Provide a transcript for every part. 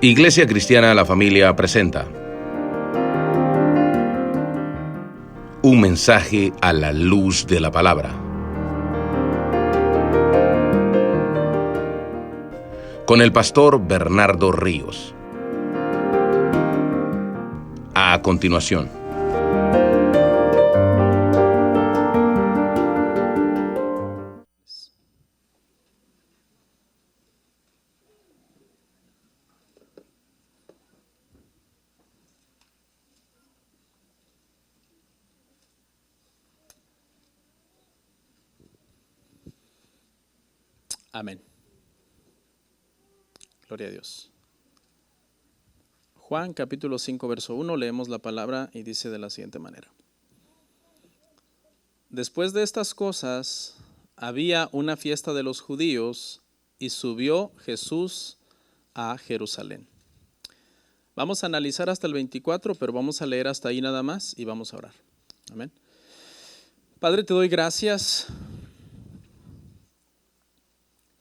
Iglesia Cristiana La Familia presenta un mensaje a la luz de la palabra. Con el pastor Bernardo Ríos. A continuación. Amén. Gloria a Dios. Juan capítulo 5 verso 1, leemos la palabra y dice de la siguiente manera. Después de estas cosas, había una fiesta de los judíos y subió Jesús a Jerusalén. Vamos a analizar hasta el 24, pero vamos a leer hasta ahí nada más y vamos a orar. Amén. Padre, te doy gracias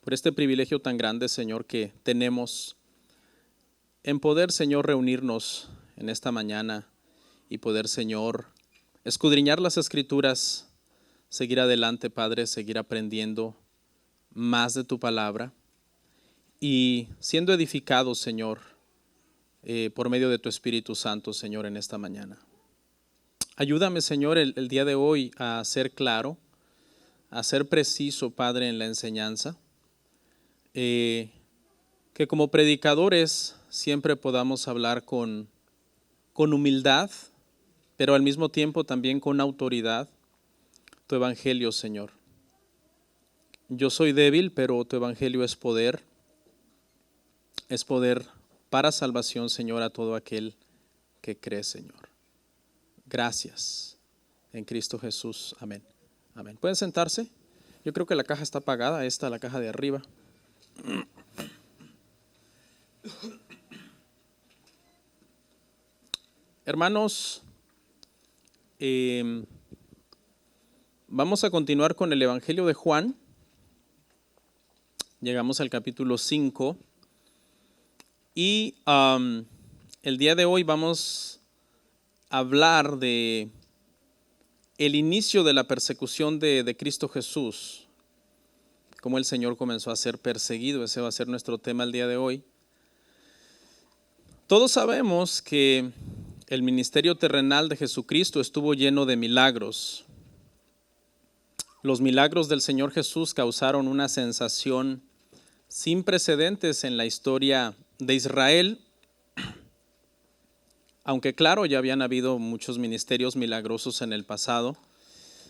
por este privilegio tan grande, Señor, que tenemos en poder, Señor, reunirnos en esta mañana y poder, Señor, escudriñar las Escrituras, seguir adelante, Padre, seguir aprendiendo más de tu palabra y siendo edificados, Señor, por medio de tu Espíritu Santo, Señor, en esta mañana. Ayúdame, Señor, el día de hoy a ser claro, a ser preciso, Padre, en la enseñanza. Que como predicadores siempre podamos hablar con humildad, pero al mismo tiempo también con autoridad, tu evangelio, Señor. Yo soy débil, pero tu evangelio es poder para salvación, Señor, a todo aquel que cree, Señor. Gracias en Cristo Jesús. Amén. Amén. ¿Pueden sentarse? Yo creo que la caja está apagada, la caja de arriba. Hermanos, vamos a continuar con el Evangelio de Juan. Llegamos al capítulo 5 y el día de hoy vamos a hablar de el inicio de la persecución de Cristo Jesús. Cómo el Señor comenzó a ser perseguido. Ese va a ser nuestro tema el día de hoy. Todos sabemos que el ministerio terrenal de Jesucristo estuvo lleno de milagros. Los milagros del Señor Jesús causaron una sensación sin precedentes en la historia de Israel, aunque claro, ya habían habido muchos ministerios milagrosos en el pasado.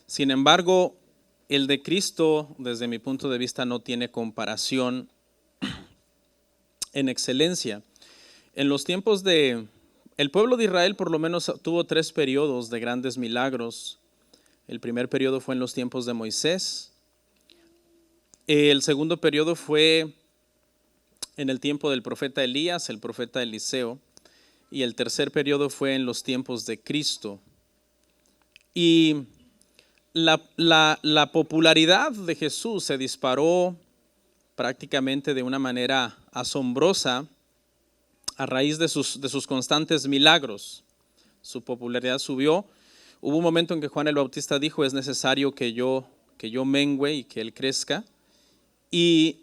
Sin embargo, el de Cristo, desde mi punto de vista, no tiene comparación en excelencia. En los tiempos el pueblo de Israel por lo menos tuvo 3 periodos de grandes milagros. El primer periodo fue en los tiempos de Moisés. El segundo periodo fue en el tiempo del profeta Elías, el profeta Eliseo. Y el tercer periodo fue en los tiempos de Cristo. Y la popularidad de Jesús se disparó prácticamente de una manera asombrosa a raíz de sus constantes milagros. Su popularidad subió. Hubo un momento en que Juan el Bautista dijo: es necesario que yo mengüe y que él crezca. Y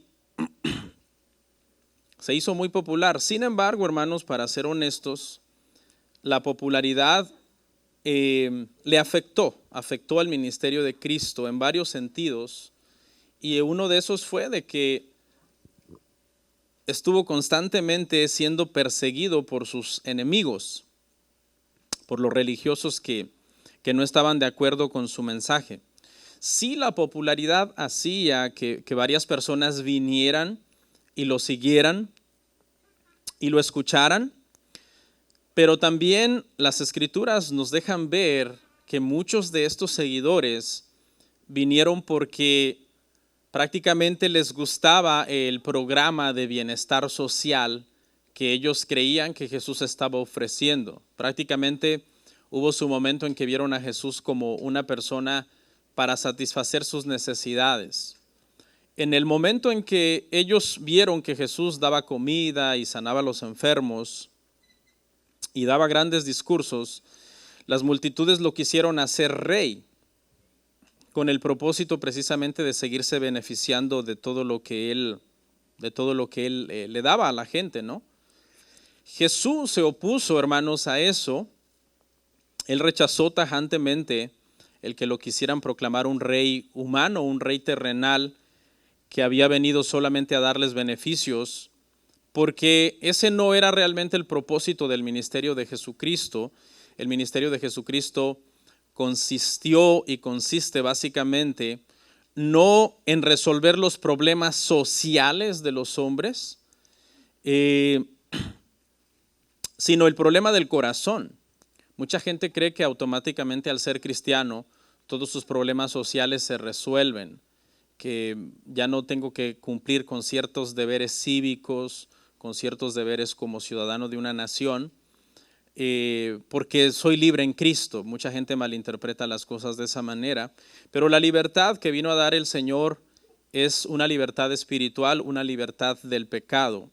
se hizo muy popular. Sin embargo, hermanos, para ser honestos, la popularidad le afectó al ministerio de Cristo en varios sentidos, y uno de esos fue de que estuvo constantemente siendo perseguido por sus enemigos, por los religiosos que no estaban de acuerdo con su mensaje. Sí, la popularidad hacía que varias personas vinieran y lo siguieran y lo escucharan, pero también las Escrituras nos dejan ver que muchos de estos seguidores vinieron porque prácticamente les gustaba el programa de bienestar social que ellos creían que Jesús estaba ofreciendo. Prácticamente hubo su momento en que vieron a Jesús como una persona para satisfacer sus necesidades. En el momento en que ellos vieron que Jesús daba comida y sanaba a los enfermos y daba grandes discursos, las multitudes lo quisieron hacer rey, con el propósito precisamente de seguirse beneficiando de todo lo que él le daba a la gente, ¿no? Jesús se opuso, hermanos, a eso. Él rechazó tajantemente el que lo quisieran proclamar un rey humano, un rey terrenal que había venido solamente a darles beneficios, porque ese no era realmente el propósito del ministerio de Jesucristo. El ministerio de Jesucristo consistió y consiste básicamente no en resolver los problemas sociales de los hombres, sino el problema del corazón. Mucha gente cree que automáticamente al ser cristiano todos sus problemas sociales se resuelven, que ya no tengo que cumplir con ciertos deberes cívicos, con ciertos deberes como ciudadano de una nación, porque soy libre en Cristo. Mucha gente malinterpreta las cosas de esa manera, pero la libertad que vino a dar el Señor es una libertad espiritual, una libertad del pecado.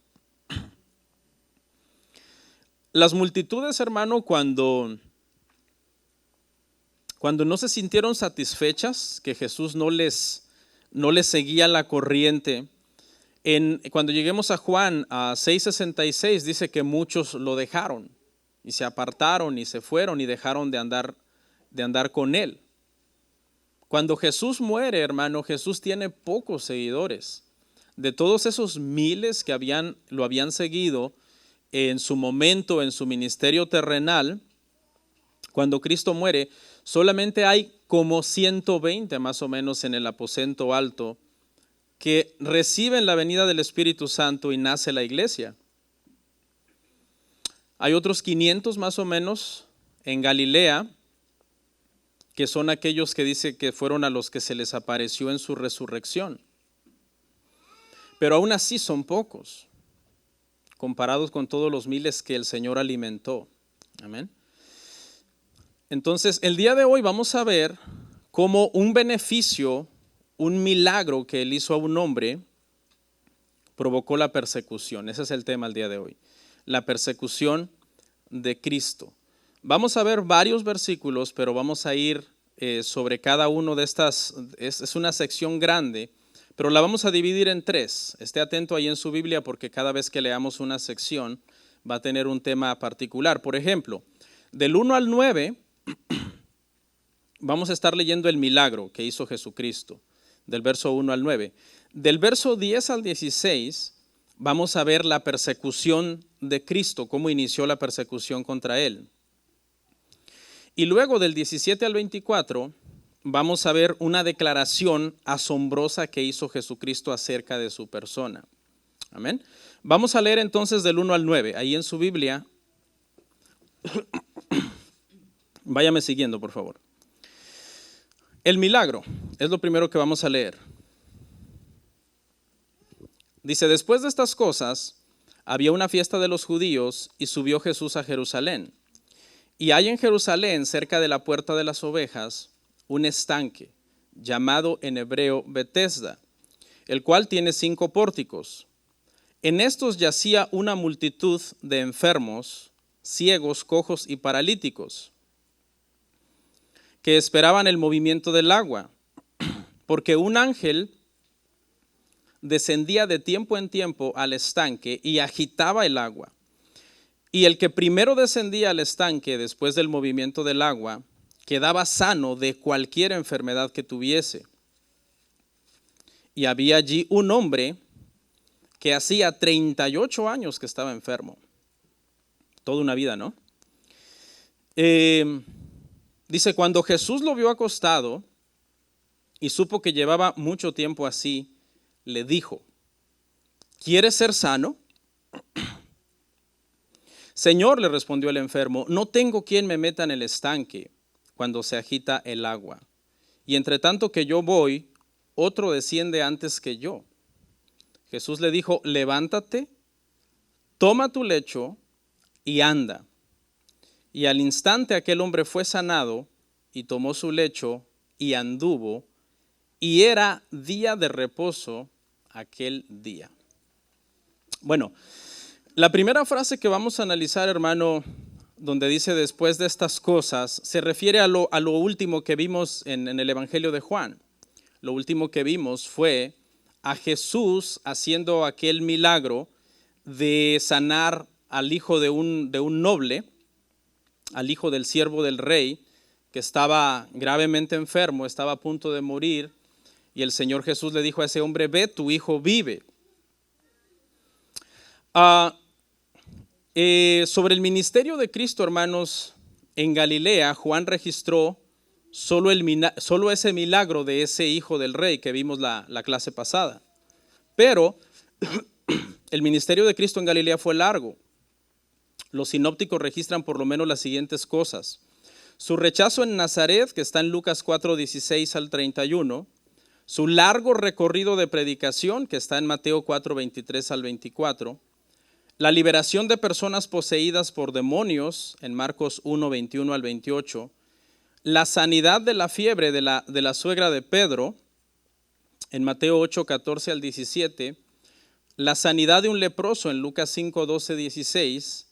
Las multitudes, hermano, cuando no se sintieron satisfechas, que Jesús no les seguía la corriente, cuando lleguemos a Juan a 6:66 dice que muchos lo dejaron y se apartaron y se fueron y dejaron de andar con él. Cuando Jesús muere, hermano, Jesús tiene pocos seguidores. De todos esos miles que lo habían seguido en su momento, en su ministerio terrenal, cuando Cristo muere, solamente hay como 120 más o menos en el aposento alto que reciben la venida del Espíritu Santo y nace la iglesia. Hay otros 500 más o menos en Galilea, que son aquellos que dice que fueron a los que se les apareció en su resurrección. Pero aún así son pocos, comparados con todos los miles que el Señor alimentó. Amén. Entonces, el día de hoy vamos a ver cómo un beneficio, un milagro que él hizo a un hombre, provocó la persecución. Ese es el tema el día de hoy. La persecución de Cristo. Vamos a ver varios versículos, pero vamos a ir sobre cada uno de estas. Es una sección grande, pero la vamos a dividir en 3. Esté atento ahí en su Biblia porque cada vez que leamos una sección va a tener un tema particular. Por ejemplo, del 1 al 9 vamos a estar leyendo el milagro que hizo Jesucristo, del verso 1 al 9. Del verso 10 al 16 vamos a ver la persecución de Cristo, cómo inició la persecución contra él. Y luego del 17 al 24 vamos a ver una declaración asombrosa que hizo Jesucristo acerca de su persona. Amén. Vamos a leer entonces del 1 al 9, ahí en su Biblia. Váyame siguiendo, por favor. El milagro es lo primero que vamos a leer. Dice, después de estas cosas, había una fiesta de los judíos y subió Jesús a Jerusalén. Y hay en Jerusalén, cerca de la puerta de las ovejas, un estanque, llamado en hebreo Betesda, el cual tiene 5 pórticos. En estos yacía una multitud de enfermos, ciegos, cojos y paralíticos, que esperaban el movimiento del agua, porque un ángel descendía de tiempo en tiempo al estanque y agitaba el agua. Y el que primero descendía al estanque después del movimiento del agua, quedaba sano de cualquier enfermedad que tuviese. Y había allí un hombre que hacía 38 años que estaba enfermo. Toda una vida, ¿no? Dice, cuando Jesús lo vio acostado y supo que llevaba mucho tiempo así, le dijo, ¿quieres ser sano? Señor, le respondió el enfermo, no tengo quien me meta en el estanque cuando se agita el agua. Y entre tanto que yo voy, otro desciende antes que yo. Jesús le dijo, levántate, toma tu lecho y anda. Y al instante aquel hombre fue sanado y tomó su lecho y anduvo. Y era día de reposo aquel día. Bueno, la primera frase que vamos a analizar, hermano, donde dice después de estas cosas, se refiere a lo último que vimos en el Evangelio de Juan. Lo último que vimos fue a Jesús haciendo aquel milagro de sanar al hijo de un noble, al hijo del siervo del rey, que estaba gravemente enfermo, estaba a punto de morir, y el Señor Jesús le dijo a ese hombre: ve, tu hijo vive. Sobre el ministerio de Cristo, hermanos, en Galilea, Juan registró solo ese milagro de ese hijo del rey que vimos la clase pasada. Pero el ministerio de Cristo en Galilea fue largo. Los sinópticos registran por lo menos las siguientes cosas: su rechazo en Nazaret, que está en Lucas 4:16 al 31, su largo recorrido de predicación, que está en Mateo 4:23 al 24, la liberación de personas poseídas por demonios, en Marcos 1:21 al 28, la sanidad de la fiebre de la suegra de Pedro, en Mateo 8:14 al 17, la sanidad de un leproso en Lucas 5:12, 16,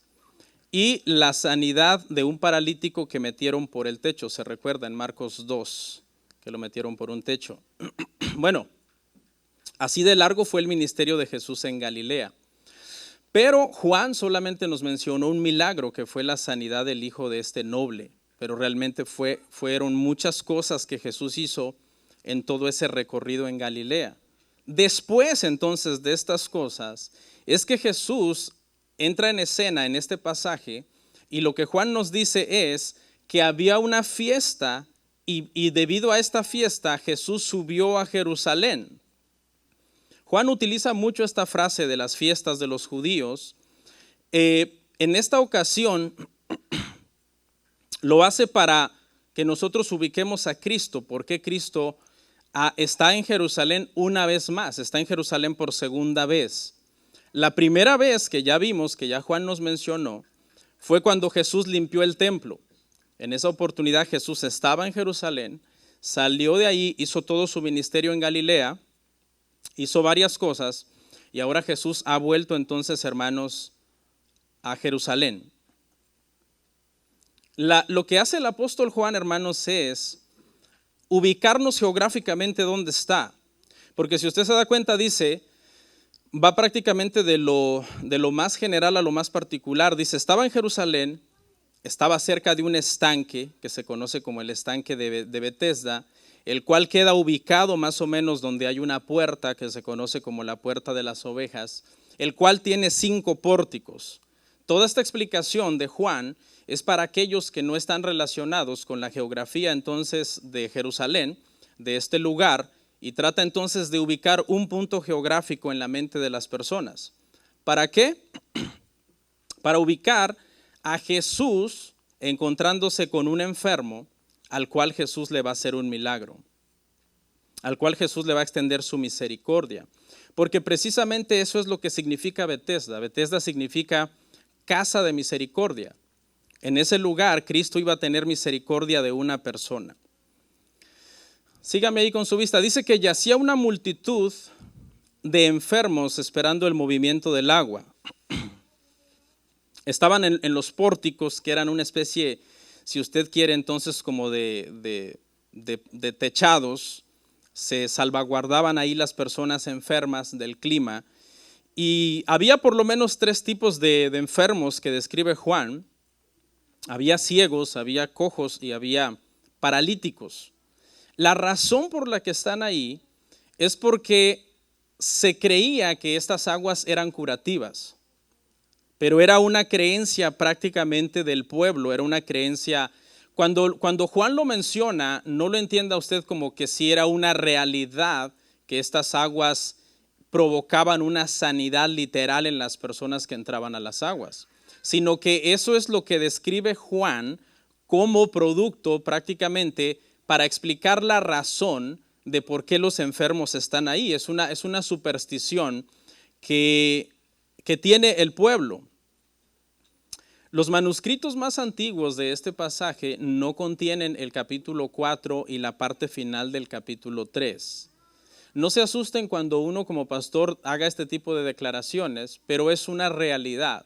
y la sanidad de un paralítico que metieron por el techo. Se recuerda en Marcos 2, que lo metieron por un techo. Bueno, así de largo fue el ministerio de Jesús en Galilea. Pero Juan solamente nos mencionó un milagro, que fue la sanidad del hijo de este noble. Pero realmente fueron muchas cosas que Jesús hizo en todo ese recorrido en Galilea. Después entonces de estas cosas es que Jesús entra en escena en este pasaje, y lo que Juan nos dice es que había una fiesta y debido a esta fiesta Jesús subió a Jerusalén. Juan utiliza mucho esta frase de las fiestas de los judíos. En esta ocasión lo hace para que nosotros ubiquemos a Cristo, porque Cristo está en Jerusalén una vez más, está en Jerusalén por segunda vez. La primera vez que ya vimos, que ya Juan nos mencionó, fue cuando Jesús limpió el templo. En esa oportunidad Jesús estaba en Jerusalén, salió de ahí, hizo todo su ministerio en Galilea, hizo varias cosas, y ahora Jesús ha vuelto entonces, hermanos, a Jerusalén. Lo que hace el apóstol Juan, hermanos, es ubicarnos geográficamente dónde está. Porque si usted se da cuenta, dice, va prácticamente de lo más general a lo más particular. Dice, estaba en Jerusalén, estaba cerca de un estanque que se conoce como el estanque de Betesda, el cual queda ubicado más o menos donde hay una puerta que se conoce como la puerta de las ovejas, el cual tiene 5 pórticos. Toda esta explicación de Juan es para aquellos que no están relacionados con la geografía entonces de Jerusalén, de este lugar, y trata entonces de ubicar un punto geográfico en la mente de las personas. ¿Para qué? Para ubicar a Jesús encontrándose con un enfermo al cual Jesús le va a hacer un milagro, al cual Jesús le va a extender su misericordia. Porque precisamente eso es lo que significa Betesda. Betesda significa casa de misericordia. En ese lugar Cristo iba a tener misericordia de una persona. Sígame ahí con su vista. Dice que yacía una multitud de enfermos esperando el movimiento del agua. Estaban en los pórticos, que eran una especie, si usted quiere, entonces como de techados. Se salvaguardaban ahí las personas enfermas del clima. Y había por lo menos 3 tipos de enfermos que describe Juan. Había ciegos, había cojos y había paralíticos. La razón por la que están ahí es porque se creía que estas aguas eran curativas, pero era una creencia prácticamente del pueblo, era una creencia. Cuando Juan lo menciona, no lo entienda usted como que si era una realidad que estas aguas provocaban una sanidad literal en las personas que entraban a las aguas, sino que eso es lo que describe Juan como producto prácticamente para explicar la razón de por qué los enfermos están ahí. Es una superstición que tiene el pueblo. Los manuscritos más antiguos de este pasaje no contienen el capítulo 4 y la parte final del capítulo 3. No se asusten cuando uno como pastor haga este tipo de declaraciones, pero es una realidad.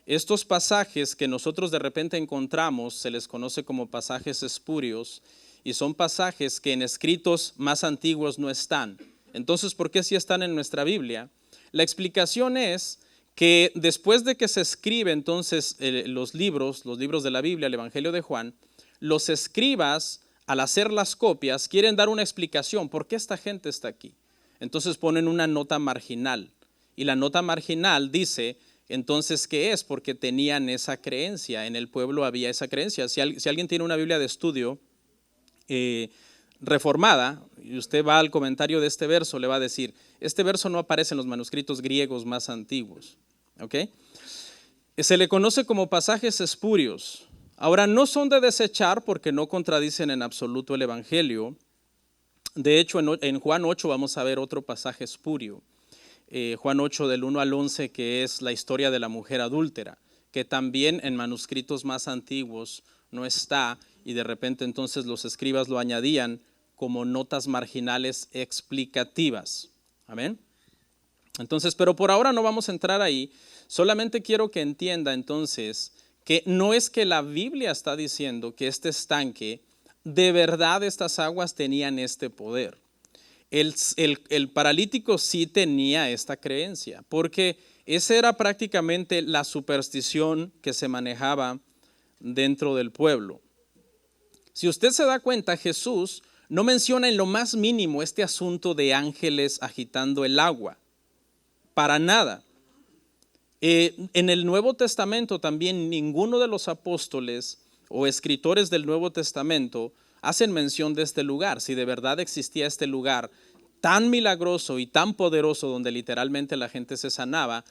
Estos pasajes que nosotros de repente encontramos se les conoce como pasajes espurios y son pasajes que en escritos más antiguos no están. Entonces, ¿por qué sí están en nuestra Biblia? La explicación es que después de que se escribe entonces los libros de la Biblia, el Evangelio de Juan, los escribas al hacer las copias quieren dar una explicación. ¿Por qué esta gente está aquí? Entonces ponen una nota marginal y la nota marginal dice entonces ¿qué es? Porque tenían esa creencia, en el pueblo había esa creencia. Si alguien tiene una Biblia de estudio reformada y usted va al comentario de este verso, le va a decir, este verso no aparece en los manuscritos griegos más antiguos. ¿Ok? Se le conoce como pasajes espurios. Ahora, no son de desechar porque no contradicen en absoluto el Evangelio. De hecho, en Juan 8 vamos a ver otro pasaje espurio. Juan 8 del 1 al 11, que es la historia de la mujer adúltera, que también en manuscritos más antiguos no está, y de repente entonces los escribas lo añadían como notas marginales explicativas. Amén. Entonces, pero por ahora no vamos a entrar ahí. Solamente quiero que entienda entonces que no es que la Biblia está diciendo que este estanque, de verdad estas aguas tenían este poder. El paralítico sí tenía esta creencia, porque esa era prácticamente la superstición que se manejaba dentro del pueblo. Si usted se da cuenta, Jesús no menciona en lo más mínimo este asunto de ángeles agitando el agua, para nada. En el Nuevo Testamento también ninguno de los apóstoles o escritores del Nuevo Testamento hacen mención de este lugar. Si de verdad existía este lugar tan milagroso y tan poderoso donde literalmente la gente se sanaba,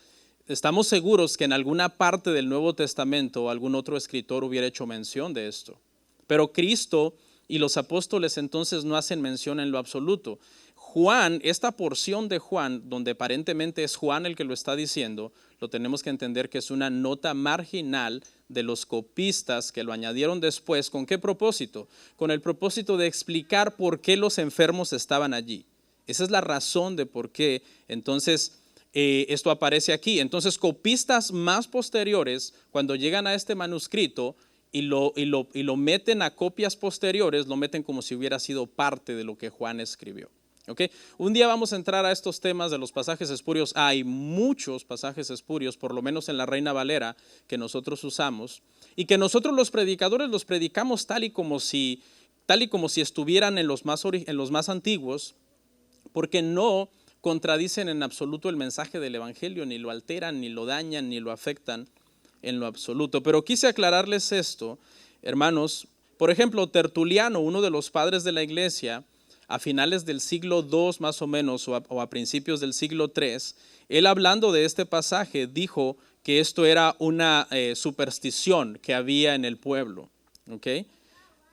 estamos seguros que en alguna parte del Nuevo Testamento o algún otro escritor hubiera hecho mención de esto. Pero Cristo y los apóstoles entonces no hacen mención en lo absoluto. Juan, esta porción de Juan, donde aparentemente es Juan el que lo está diciendo, lo tenemos que entender que es una nota marginal de los copistas que lo añadieron después. ¿Con qué propósito? Con el propósito de explicar por qué los enfermos estaban allí. Esa es la razón de por qué entonces esto aparece aquí. Entonces copistas más posteriores, cuando llegan a este manuscrito y lo meten a copias posteriores, lo meten como si hubiera sido parte de lo que Juan escribió. ¿Okay? Un día vamos a entrar a estos temas de los pasajes espurios. Hay muchos pasajes espurios, por lo menos en la Reina Valera, que nosotros usamos y que nosotros los predicadores los predicamos tal y como si estuvieran en los más antiguos, porque no contradicen en absoluto el mensaje del Evangelio, ni lo alteran, ni lo dañan, ni lo afectan en lo absoluto. Pero quise aclararles esto, hermanos. Por ejemplo, Tertuliano, uno de los padres de la iglesia, a finales del siglo II más o menos, o a principios del siglo III, él hablando de este pasaje dijo que esto era una superstición que había en el pueblo. ¿Okay?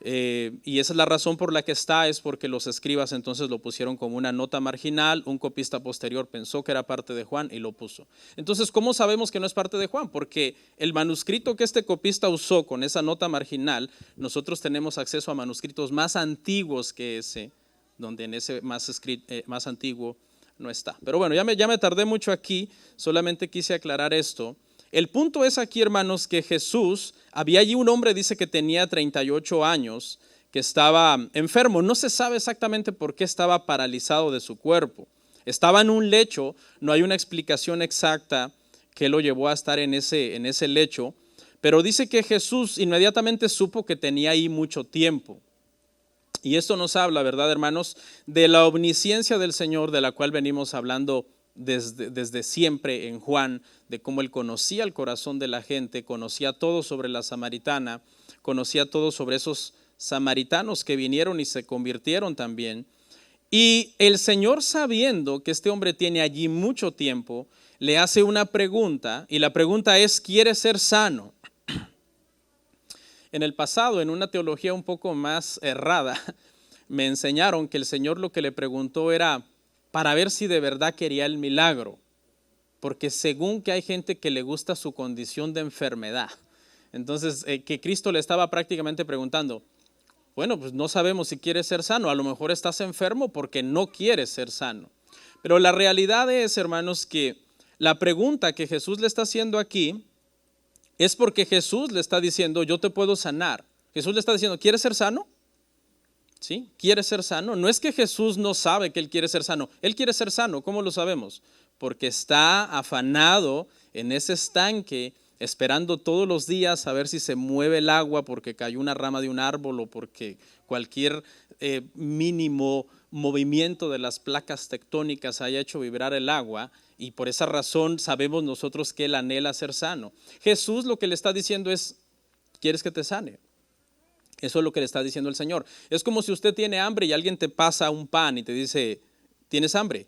Y esa es la razón por la que es porque los escribas entonces lo pusieron como una nota marginal, un copista posterior pensó que era parte de Juan y lo puso. Entonces, ¿cómo sabemos que no es parte de Juan? Porque el manuscrito que este copista usó con esa nota marginal, nosotros tenemos acceso a manuscritos más antiguos que ese, donde en ese más antiguo no está. Pero bueno, ya me tardé mucho aquí, solamente quise aclarar esto. El punto es aquí, hermanos, que Jesús, había allí un hombre, dice que tenía 38 años, que estaba enfermo. No se sabe exactamente por qué estaba paralizado de su cuerpo. Estaba en un lecho, no hay una explicación exacta que lo llevó a estar en ese lecho, pero dice que Jesús inmediatamente supo que tenía ahí mucho tiempo. Y esto nos habla, ¿verdad, hermanos?, de la omnisciencia del Señor, de la cual venimos hablando desde siempre en Juan, de cómo él conocía el corazón de la gente, conocía todo sobre la samaritana, conocía todo sobre esos samaritanos que vinieron y se convirtieron también. Y el Señor, sabiendo que este hombre tiene allí mucho tiempo, le hace una pregunta, y la pregunta es: ¿quiere ser sano? En el pasado, en una teología un poco más errada, me enseñaron que el Señor lo que le preguntó era para ver si de verdad quería el milagro, porque según que hay gente que le gusta su condición de enfermedad. Entonces, que Cristo le estaba prácticamente preguntando: Bueno, pues no sabemos si quieres ser sano. A lo mejor estás enfermo porque no quieres ser sano. Pero la realidad es, hermanos, que la pregunta que Jesús le está haciendo aquí es porque Jesús le está diciendo, yo te puedo sanar. Jesús le está diciendo, ¿quieres ser sano? ¿Sí? ¿Quieres ser sano? No es que Jesús no sabe que Él quiere ser sano. Él quiere ser sano. ¿Cómo lo sabemos? Porque está afanado en ese estanque, esperando todos los días a ver si se mueve el agua porque cayó una rama de un árbol o porque cualquier mínimo movimiento de las placas tectónicas haya hecho vibrar el agua, y por esa razón sabemos nosotros que Él anhela ser sano. Jesús lo que le está diciendo es, ¿quieres que te sane? Eso es lo que le está diciendo el Señor. Es como si usted tiene hambre y alguien te pasa un pan y te dice, ¿tienes hambre?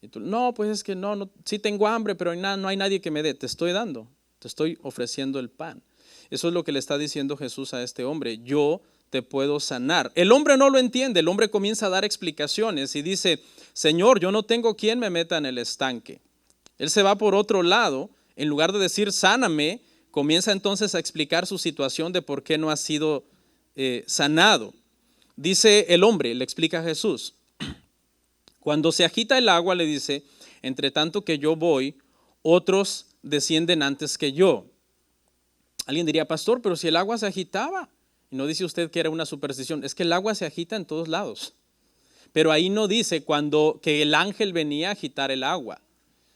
Y tú, no, pues es que no, sí tengo hambre, pero no hay nadie que me dé. Te estoy dando, te estoy ofreciendo el pan. Eso es lo que le está diciendo Jesús a este hombre. Yo te puedo sanar. El hombre no lo entiende. El hombre comienza a dar explicaciones y dice, Señor, yo no tengo quien me meta en el estanque. Él se va por otro lado. En lugar de decir, sáname, comienza entonces a explicar su situación de por qué no ha sido sanado. Dice el hombre, le explica a Jesús. Cuando se agita el agua, le dice, entre tanto que yo voy, otros descienden antes que yo. Alguien diría, pastor, pero si el agua se agitaba. Y no dice usted que era una superstición. Es que el agua se agita en todos lados. Pero ahí no dice que el ángel venía a agitar el agua.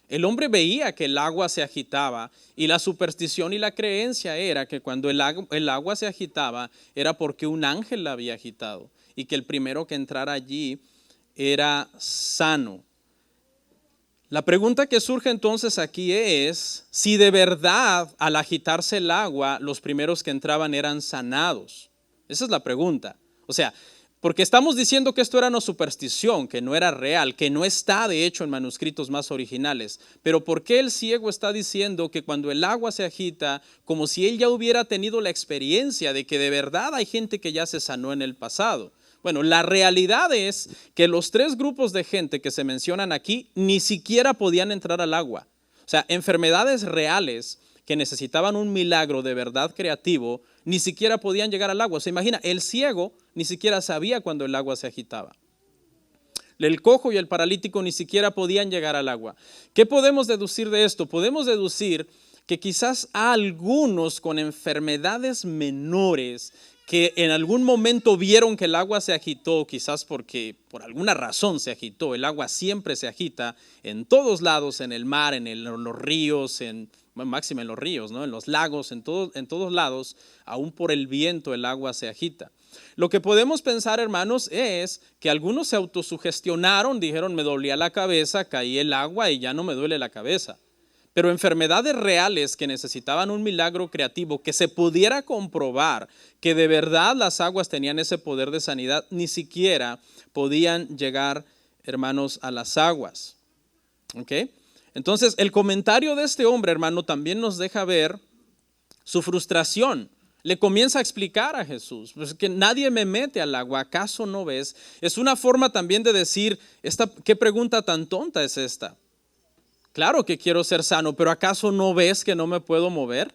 El hombre veía que el agua se agitaba y la superstición y la creencia era que cuando el agua se agitaba era porque un ángel la había agitado y que el primero que entrara allí era sano. La pregunta que surge entonces aquí es si de verdad al agitarse el agua los primeros que entraban eran sanados. Esa es la pregunta. O sea, porque estamos diciendo que esto era una superstición, que no era real, que no está de hecho en manuscritos más originales. Pero ¿por qué el ciego está diciendo que cuando el agua se agita, como si él ya hubiera tenido la experiencia de que de verdad hay gente que ya se sanó en el pasado? Bueno, la realidad es que los tres grupos de gente que se mencionan aquí ni siquiera podían entrar al agua. O sea, enfermedades reales que necesitaban un milagro de verdad creativo, ni siquiera podían llegar al agua. Se imagina, el ciego ni siquiera sabía cuando el agua se agitaba. El cojo y el paralítico ni siquiera podían llegar al agua. ¿Qué podemos deducir de esto? Podemos deducir que quizás algunos con enfermedades menores que en algún momento vieron que el agua se agitó, quizás porque por alguna razón se agitó. El agua siempre se agita en todos lados, en el mar, en los ríos, máximo en los ríos, ¿no? En los lagos, en todos lados, aún por el viento el agua se agita. Lo que podemos pensar, hermanos, es que algunos se autosugestionaron, dijeron, me dolía la cabeza, caí el agua y ya no me duele la cabeza. Pero enfermedades reales que necesitaban un milagro creativo, que se pudiera comprobar que de verdad las aguas tenían ese poder de sanidad, ni siquiera podían llegar, hermanos, a las aguas. ¿Ok? Entonces, el comentario de este hombre, hermano, también nos deja ver su frustración. Le comienza a explicar a Jesús, pues que nadie me mete al agua, ¿acaso no ves? Es una forma también de decir, ¿qué pregunta tan tonta es esta? Claro que quiero ser sano, pero ¿acaso no ves que no me puedo mover?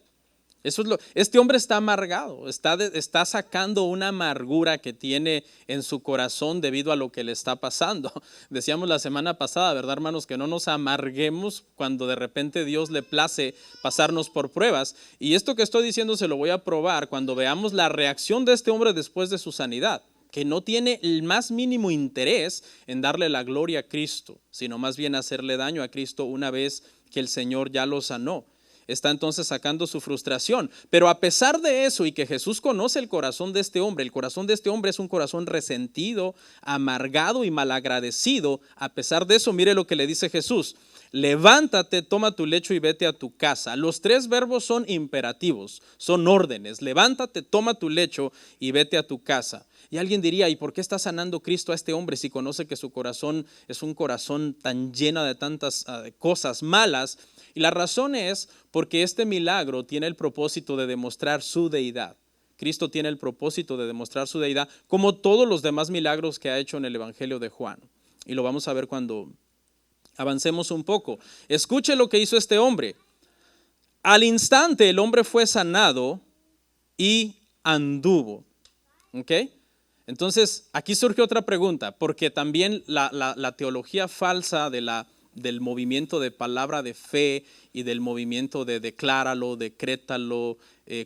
Este hombre está amargado, está sacando una amargura que tiene en su corazón debido a lo que le está pasando. Decíamos la semana pasada, ¿verdad, hermanos? Que no nos amarguemos cuando de repente Dios le place pasarnos por pruebas. Y esto que estoy diciendo se lo voy a probar cuando veamos la reacción de este hombre después de su sanidad, que no tiene el más mínimo interés en darle la gloria a Cristo, sino más bien hacerle daño a Cristo una vez que el Señor ya lo sanó. Está entonces sacando su frustración. Pero a pesar de eso y que Jesús conoce el corazón de este hombre, el corazón de este hombre es un corazón resentido, amargado y malagradecido. A pesar de eso, mire lo que le dice Jesús. Levántate, toma tu lecho y vete a tu casa. Los tres verbos son imperativos, son órdenes. Levántate, toma tu lecho y vete a tu casa. Y alguien diría, ¿y por qué está sanando Cristo a este hombre si conoce que su corazón es un corazón tan lleno de tantas cosas malas? Y la razón es porque este milagro tiene el propósito de demostrar su deidad. Cristo tiene el propósito de demostrar su deidad, como todos los demás milagros que ha hecho en el Evangelio de Juan. Y lo vamos a ver cuando avancemos un poco. Escuche lo que hizo este hombre. Al instante el hombre fue sanado y anduvo. ¿Ok? Entonces, aquí surge otra pregunta, porque también la teología falsa del movimiento de palabra de fe y del movimiento de decláralo, decrétalo,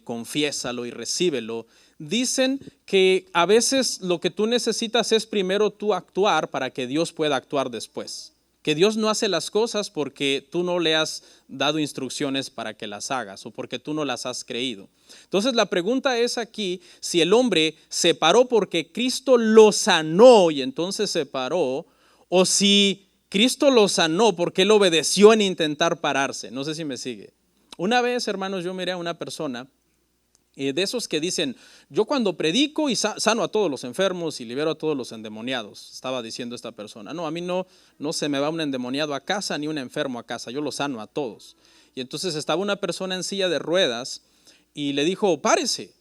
confiésalo y recíbelo, dicen que a veces lo que tú necesitas es primero tú actuar para que Dios pueda actuar después. Que Dios no hace las cosas porque tú no le has dado instrucciones para que las hagas o porque tú no las has creído. Entonces la pregunta es aquí, si el hombre se paró porque Cristo lo sanó y entonces se paró, o si Cristo lo sanó porque él obedeció en intentar pararse. No sé si me sigue. Una vez, hermanos, yo miré a una persona de esos que dicen, yo cuando predico y sano a todos los enfermos y libero a todos los endemoniados, estaba diciendo esta persona. No, a mí no se me va un endemoniado a casa ni un enfermo a casa, yo los sano a todos. Y entonces estaba una persona en silla de ruedas y le dijo, párese.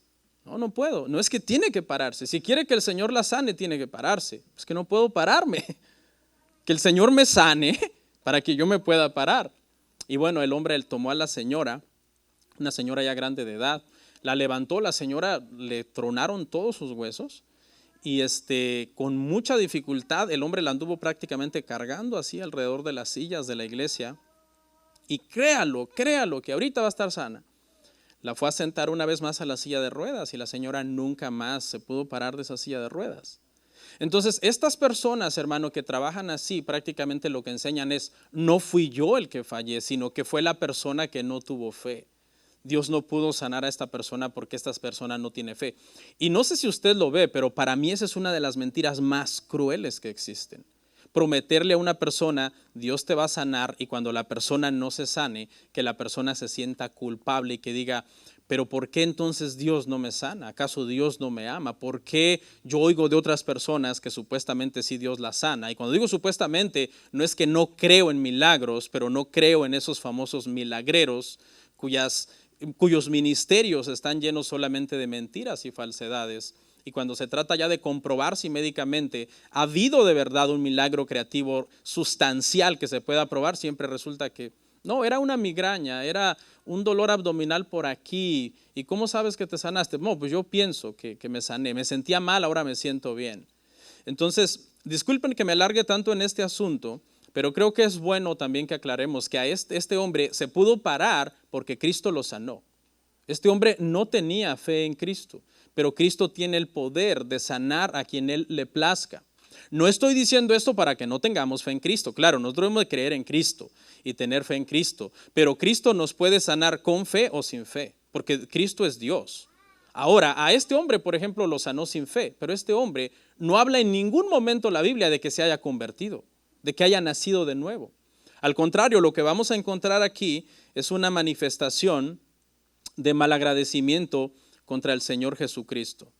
No puedo, no es que tiene que pararse. Si quiere que el Señor la sane, tiene que pararse. Es que no puedo pararme. Que el Señor me sane para que yo me pueda parar. Y bueno, el hombre tomó a la señora, una señora ya grande de edad, la levantó, la señora le tronaron todos sus huesos y con mucha dificultad el hombre la anduvo prácticamente cargando así alrededor de las sillas de la iglesia. Y créalo que ahorita va a estar sana. La fue a sentar una vez más a la silla de ruedas y la señora nunca más se pudo parar de esa silla de ruedas. Entonces, estas personas, hermano, que trabajan así, prácticamente lo que enseñan es, no fui yo el que fallé, sino que fue la persona que no tuvo fe. Dios no pudo sanar a esta persona porque esta persona no tiene fe. Y no sé si usted lo ve, pero para mí esa es una de las mentiras más crueles que existen. Prometerle a una persona, Dios te va a sanar, y cuando la persona no se sane, que la persona se sienta culpable y que diga, pero ¿por qué entonces Dios no me sana? ¿Acaso Dios no me ama? ¿Por qué yo oigo de otras personas que supuestamente sí Dios las sana? Y cuando digo supuestamente, no es que no creo en milagros, pero no creo en esos famosos milagreros cuyos ministerios están llenos solamente de mentiras y falsedades. Y cuando se trata ya de comprobar si médicamente ha habido de verdad un milagro creativo sustancial que se pueda probar, siempre resulta que no, era una migraña, era un dolor abdominal por aquí. ¿Y cómo sabes que te sanaste? No, pues yo pienso que me sané, me sentía mal, ahora me siento bien. Entonces, disculpen que me alargue tanto en este asunto, pero creo que es bueno también que aclaremos que a este hombre se pudo parar porque Cristo lo sanó. Este hombre no tenía fe en Cristo, pero Cristo tiene el poder de sanar a quien Él le plazca. No estoy diciendo esto para que no tengamos fe en Cristo. Claro, nosotros debemos de creer en Cristo y tener fe en Cristo, pero Cristo nos puede sanar con fe o sin fe, porque Cristo es Dios. Ahora, a este hombre, por ejemplo, lo sanó sin fe, pero este hombre no habla en ningún momento la Biblia de que se haya convertido, de que haya nacido de nuevo. Al contrario, lo que vamos a encontrar aquí es una manifestación de malagradecimiento contra el Señor Jesucristo.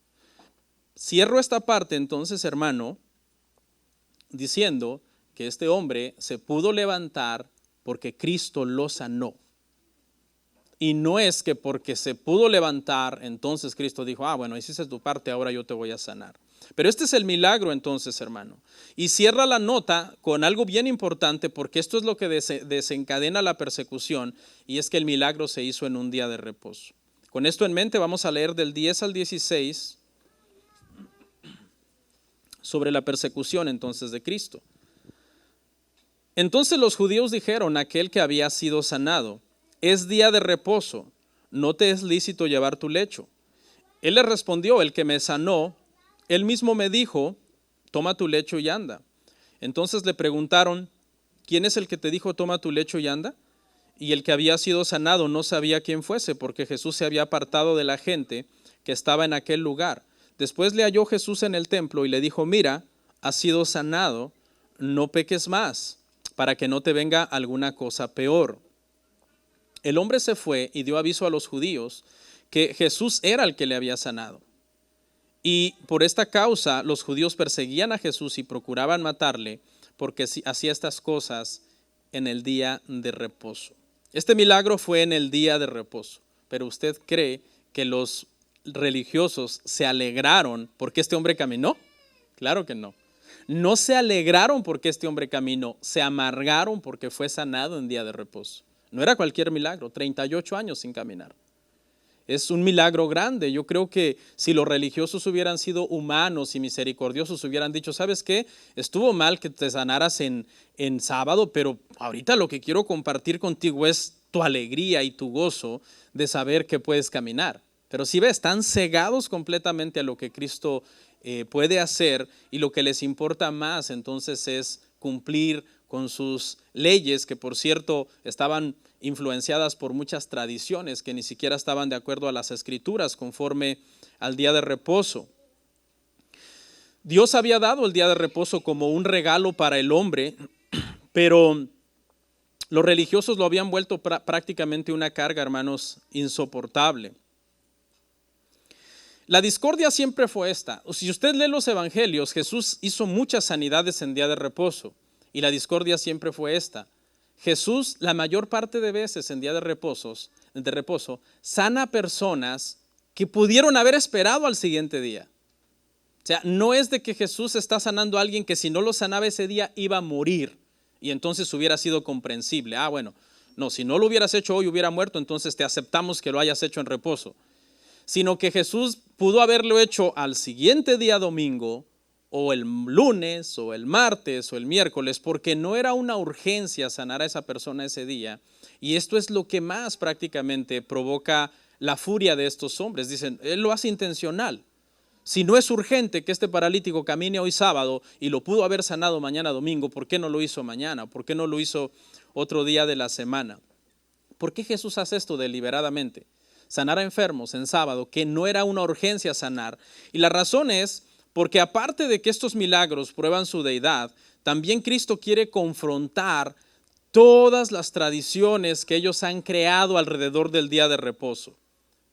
Cierro esta parte entonces, hermano, diciendo que este hombre se pudo levantar porque Cristo lo sanó. Y no es que porque se pudo levantar, entonces Cristo dijo, bueno, hiciste tu parte, ahora yo te voy a sanar. Pero este es el milagro entonces, hermano. Y cierra la nota con algo bien importante, porque esto es lo que desencadena la persecución, y es que el milagro se hizo en un día de reposo. Con esto en mente vamos a leer del 10 al 16 sobre la persecución entonces de Cristo. Entonces los judíos dijeron a aquel que había sido sanado, es día de reposo, no te es lícito llevar tu lecho. Él le respondió, el que me sanó, él mismo me dijo, toma tu lecho y anda. Entonces le preguntaron, ¿quién es el que te dijo, toma tu lecho y anda? Y el que había sido sanado no sabía quién fuese, porque Jesús se había apartado de la gente que estaba en aquel lugar. Después le halló Jesús en el templo y le dijo, mira, has sido sanado, no peques más, para que no te venga alguna cosa peor. El hombre se fue y dio aviso a los judíos que Jesús era el que le había sanado. Y por esta causa los judíos perseguían a Jesús y procuraban matarle porque hacía estas cosas en el día de reposo. Este milagro fue en el día de reposo, pero ¿usted cree que los religiosos se alegraron porque este hombre caminó? Claro que no. No se alegraron porque este hombre caminó, se amargaron porque fue sanado en día de reposo. No era cualquier milagro, 38 años sin caminar. Es un milagro grande. Yo creo que si los religiosos hubieran sido humanos y misericordiosos, hubieran dicho, ¿sabes qué? Estuvo mal que te sanaras en sábado, pero ahorita lo que quiero compartir contigo es tu alegría y tu gozo de saber que puedes caminar. Pero si ves, están cegados completamente a lo que Cristo puede hacer, y lo que les importa más entonces es cumplir con sus leyes, que por cierto estaban influenciadas por muchas tradiciones que ni siquiera estaban de acuerdo a las escrituras conforme al día de reposo. Dios había dado el día de reposo como un regalo para el hombre, pero los religiosos lo habían vuelto prácticamente una carga, hermanos, insoportable. La discordia siempre fue esta. Si usted lee los evangelios, Jesús hizo muchas sanidades en día de reposo, y la discordia siempre fue esta. Jesús, la mayor parte de veces en día de reposo, sana personas que pudieron haber esperado al siguiente día. O sea, no es de que Jesús está sanando a alguien que si no lo sanaba ese día iba a morir, y entonces hubiera sido comprensible. Bueno, no, si no lo hubieras hecho hoy hubiera muerto, entonces te aceptamos que lo hayas hecho en reposo. Sino que Jesús pudo haberlo hecho al siguiente día domingo, o el lunes, o el martes, o el miércoles, porque no era una urgencia sanar a esa persona ese día. Y esto es lo que más prácticamente provoca la furia de estos hombres. Dicen, él lo hace intencional. Si no es urgente que este paralítico camine hoy sábado y lo pudo haber sanado mañana domingo, ¿por qué no lo hizo mañana? ¿Por qué no lo hizo otro día de la semana? ¿Por qué Jesús hace esto deliberadamente? Sanar a enfermos en sábado, que no era una urgencia sanar. Y la razón es porque aparte de que estos milagros prueban su deidad, también Cristo quiere confrontar todas las tradiciones que ellos han creado alrededor del día de reposo.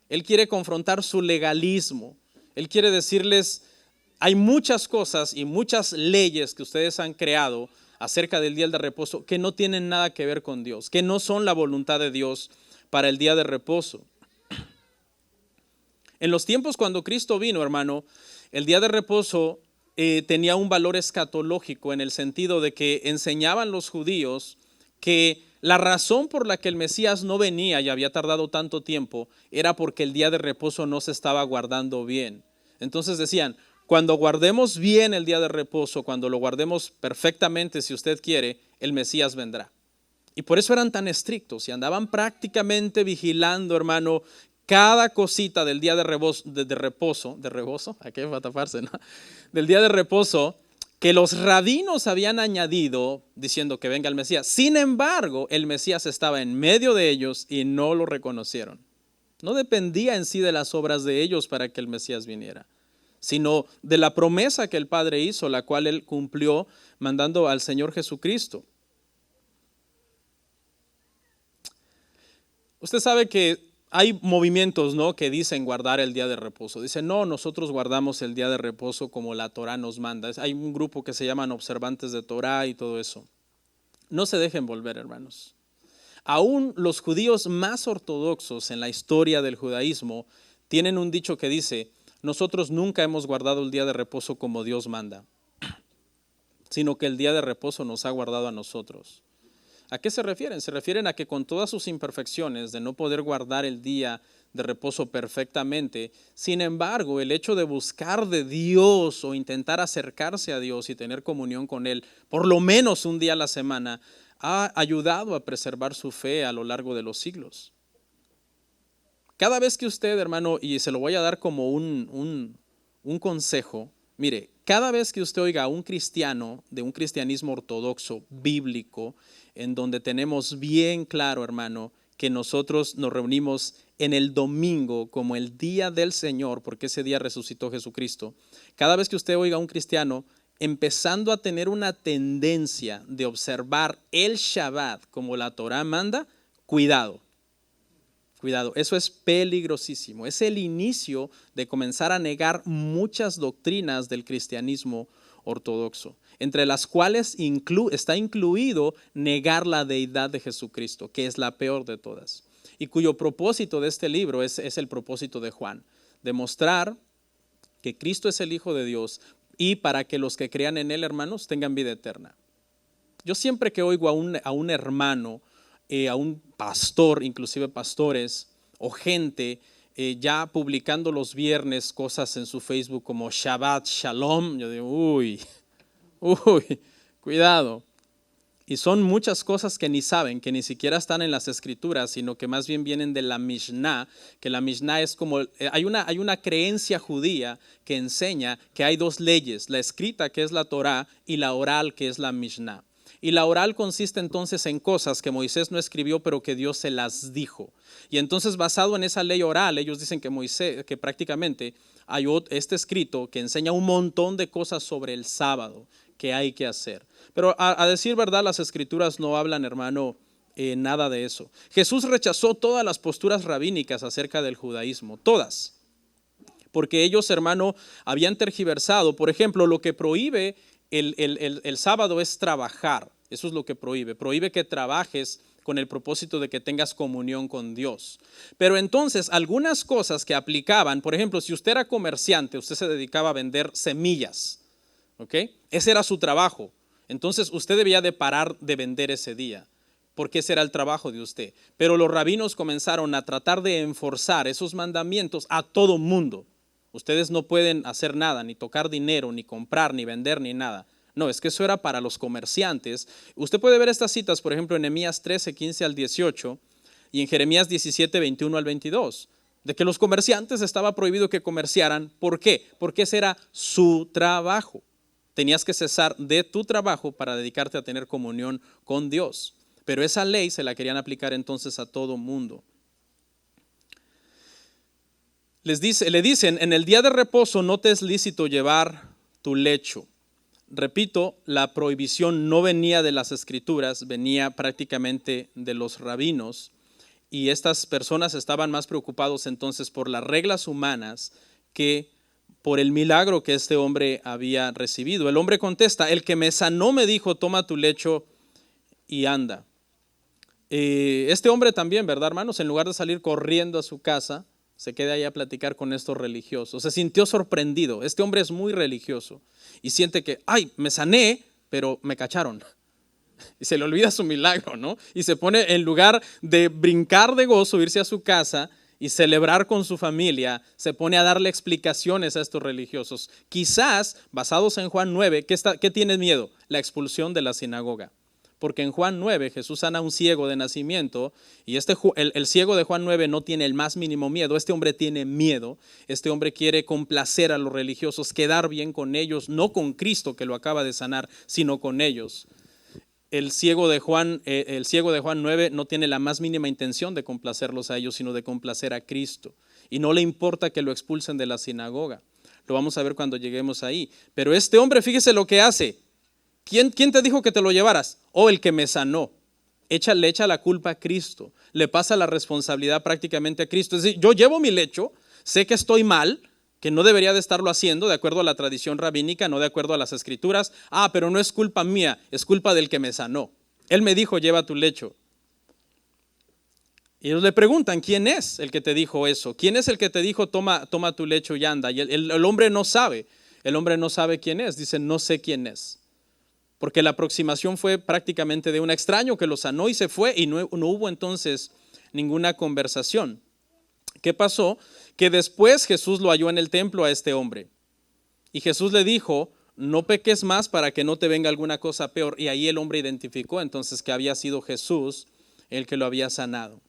Él quiere confrontar su legalismo. Él quiere decirles, hay muchas cosas y muchas leyes que ustedes han creado acerca del día de reposo que no tienen nada que ver con Dios, que no son la voluntad de Dios para el día de reposo. En los tiempos cuando Cristo vino, hermano, el día de reposo tenía un valor escatológico, en el sentido de que enseñaban los judíos que la razón por la que el Mesías no venía y había tardado tanto tiempo era porque el día de reposo no se estaba guardando bien. Entonces decían, cuando guardemos bien el día de reposo, cuando lo guardemos perfectamente, si usted quiere, el Mesías vendrá. Y por eso eran tan estrictos y andaban prácticamente vigilando, hermano, cada cosita del día de reposo, ¿a qué va a taparse, no? Del día de reposo, que los rabinos habían añadido diciendo que venga el Mesías. Sin embargo, el Mesías estaba en medio de ellos y no lo reconocieron. No dependía en sí de las obras de ellos para que el Mesías viniera, sino de la promesa que el Padre hizo, la cual él cumplió mandando al Señor Jesucristo. Usted sabe que hay movimientos, ¿no?, que dicen guardar el día de reposo. Dicen, no, nosotros guardamos el día de reposo como la Torá nos manda. Hay un grupo que se llaman observantes de Torá y todo eso. No se dejen volver, hermanos. Aún los judíos más ortodoxos en la historia del judaísmo tienen un dicho que dice, nosotros nunca hemos guardado el día de reposo como Dios manda, sino que el día de reposo nos ha guardado a nosotros. ¿A qué se refieren? Se refieren a que con todas sus imperfecciones de no poder guardar el día de reposo perfectamente, sin embargo, el hecho de buscar de Dios o intentar acercarse a Dios y tener comunión con Él, por lo menos un día a la semana, ha ayudado a preservar su fe a lo largo de los siglos. Cada vez que usted, hermano, y se lo voy a dar como un consejo, mire, cada vez que usted oiga a un cristiano de un cristianismo ortodoxo, bíblico, en donde tenemos bien claro, hermano, que nosotros nos reunimos en el domingo como el día del Señor, porque ese día resucitó Jesucristo. Cada vez que usted oiga a un cristiano empezando a tener una tendencia de observar el Shabbat como la Torá manda, cuidado. Cuidado, eso es peligrosísimo. Es el inicio de comenzar a negar muchas doctrinas del cristianismo ortodoxo, entre las cuales está incluido negar la deidad de Jesucristo, que es la peor de todas, y cuyo propósito de este libro es el propósito de Juan, demostrar que Cristo es el Hijo de Dios y para que los que crean en Él, hermanos, tengan vida eterna. Yo siempre que oigo a un hermano, a un pastor, inclusive pastores o gente ya publicando los viernes cosas en su Facebook como Shabbat Shalom. Yo digo, uy, cuidado. Y son muchas cosas que ni saben, que ni siquiera están en las escrituras, sino que más bien vienen de la Mishnah, que la Mishnah es como, hay una creencia judía que enseña que hay dos leyes, la escrita que es la Torá y la oral que es la Mishnah. Y la oral consiste entonces en cosas que Moisés no escribió, pero que Dios se las dijo. Y entonces basado en esa ley oral, ellos dicen que prácticamente hay este escrito que enseña un montón de cosas sobre el sábado que hay que hacer. Pero a decir verdad, las escrituras no hablan, hermano, nada de eso. Jesús rechazó todas las posturas rabínicas acerca del judaísmo, todas. Porque ellos, hermano, habían tergiversado. Por ejemplo, lo que prohíbe el sábado es trabajar. Eso es lo que prohíbe. Prohíbe que trabajes con el propósito de que tengas comunión con Dios. Pero entonces, algunas cosas que aplicaban, por ejemplo, si usted era comerciante, usted se dedicaba a vender semillas. ¿Ok? Ese era su trabajo. Entonces usted debía de parar de vender ese día, porque ese era el trabajo de usted. Pero los rabinos comenzaron a tratar de enforzar esos mandamientos a todo mundo. Ustedes no pueden hacer nada, ni tocar dinero, ni comprar, ni vender, ni nada. No, es que eso era para los comerciantes. Usted puede ver estas citas, por ejemplo, en Nehemías 13, 15 al 18 y en Jeremías 17, 21 al 22. De que los comerciantes estaba prohibido que comerciaran. ¿Por qué? Porque ese era su trabajo. Tenías que cesar de tu trabajo para dedicarte a tener comunión con Dios. Pero esa ley se la querían aplicar entonces a todo mundo. Le dicen, en el día de reposo no te es lícito llevar tu lecho. Repito, la prohibición no venía de las escrituras, venía prácticamente de los rabinos. Y estas personas estaban más preocupados entonces por las reglas humanas que por el milagro que este hombre había recibido. El hombre contesta, el que me sanó me dijo, toma tu lecho y anda. Este hombre también, ¿verdad, hermanos? En lugar de salir corriendo a su casa, se queda ahí a platicar con estos religiosos. Se sintió sorprendido. Este hombre es muy religioso y siente que, ay, me sané, pero me cacharon. Y se le olvida su milagro, ¿no? Y se pone, en lugar de brincar de gozo, irse a su casa y celebrar con su familia, se pone a darle explicaciones a estos religiosos. Quizás, basados en Juan 9, ¿qué tiene miedo? La expulsión de la sinagoga. Porque en Juan 9 Jesús sana a un ciego de nacimiento y el ciego de Juan 9 no tiene el más mínimo miedo. Este hombre tiene miedo. Este hombre quiere complacer a los religiosos, quedar bien con ellos, no con Cristo que lo acaba de sanar, sino con ellos. El ciego de Juan 9 no tiene la más mínima intención de complacerlos a ellos, sino de complacer a Cristo. Y no le importa que lo expulsen de la sinagoga. Lo vamos a ver cuando lleguemos ahí. Pero este hombre, fíjese lo que hace. ¿Quién te dijo que te lo llevaras? El que me sanó. Le echa la culpa a Cristo. Le pasa la responsabilidad prácticamente a Cristo. Es decir, yo llevo mi lecho, sé que estoy mal, que no debería de estarlo haciendo de acuerdo a la tradición rabínica, no de acuerdo a las escrituras. Pero no es culpa mía, es culpa del que me sanó. Él me dijo, lleva tu lecho. Y ellos le preguntan, ¿quién es el que te dijo eso? ¿Quién es el que te dijo, toma tu lecho y anda? Y el hombre no sabe. El hombre no sabe quién es. Dice, no sé quién es. Porque la aproximación fue prácticamente de un extraño que lo sanó y se fue y no hubo entonces ninguna conversación. ¿Qué pasó? Que después Jesús lo halló en el templo a este hombre. Y Jesús le dijo, no peques más para que no te venga alguna cosa peor. Y ahí el hombre identificó entonces que había sido Jesús el que lo había sanado.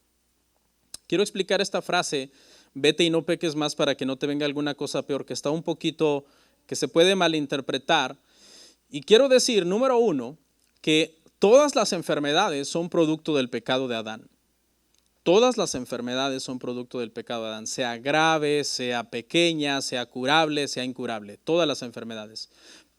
Quiero explicar esta frase, vete y no peques más para que no te venga alguna cosa peor, que está un poquito, que se puede malinterpretar. Y quiero decir, número uno, que todas las enfermedades son producto del pecado de Adán. Todas las enfermedades son producto del pecado de Adán, sea grave, sea pequeña, sea curable, sea incurable, todas las enfermedades.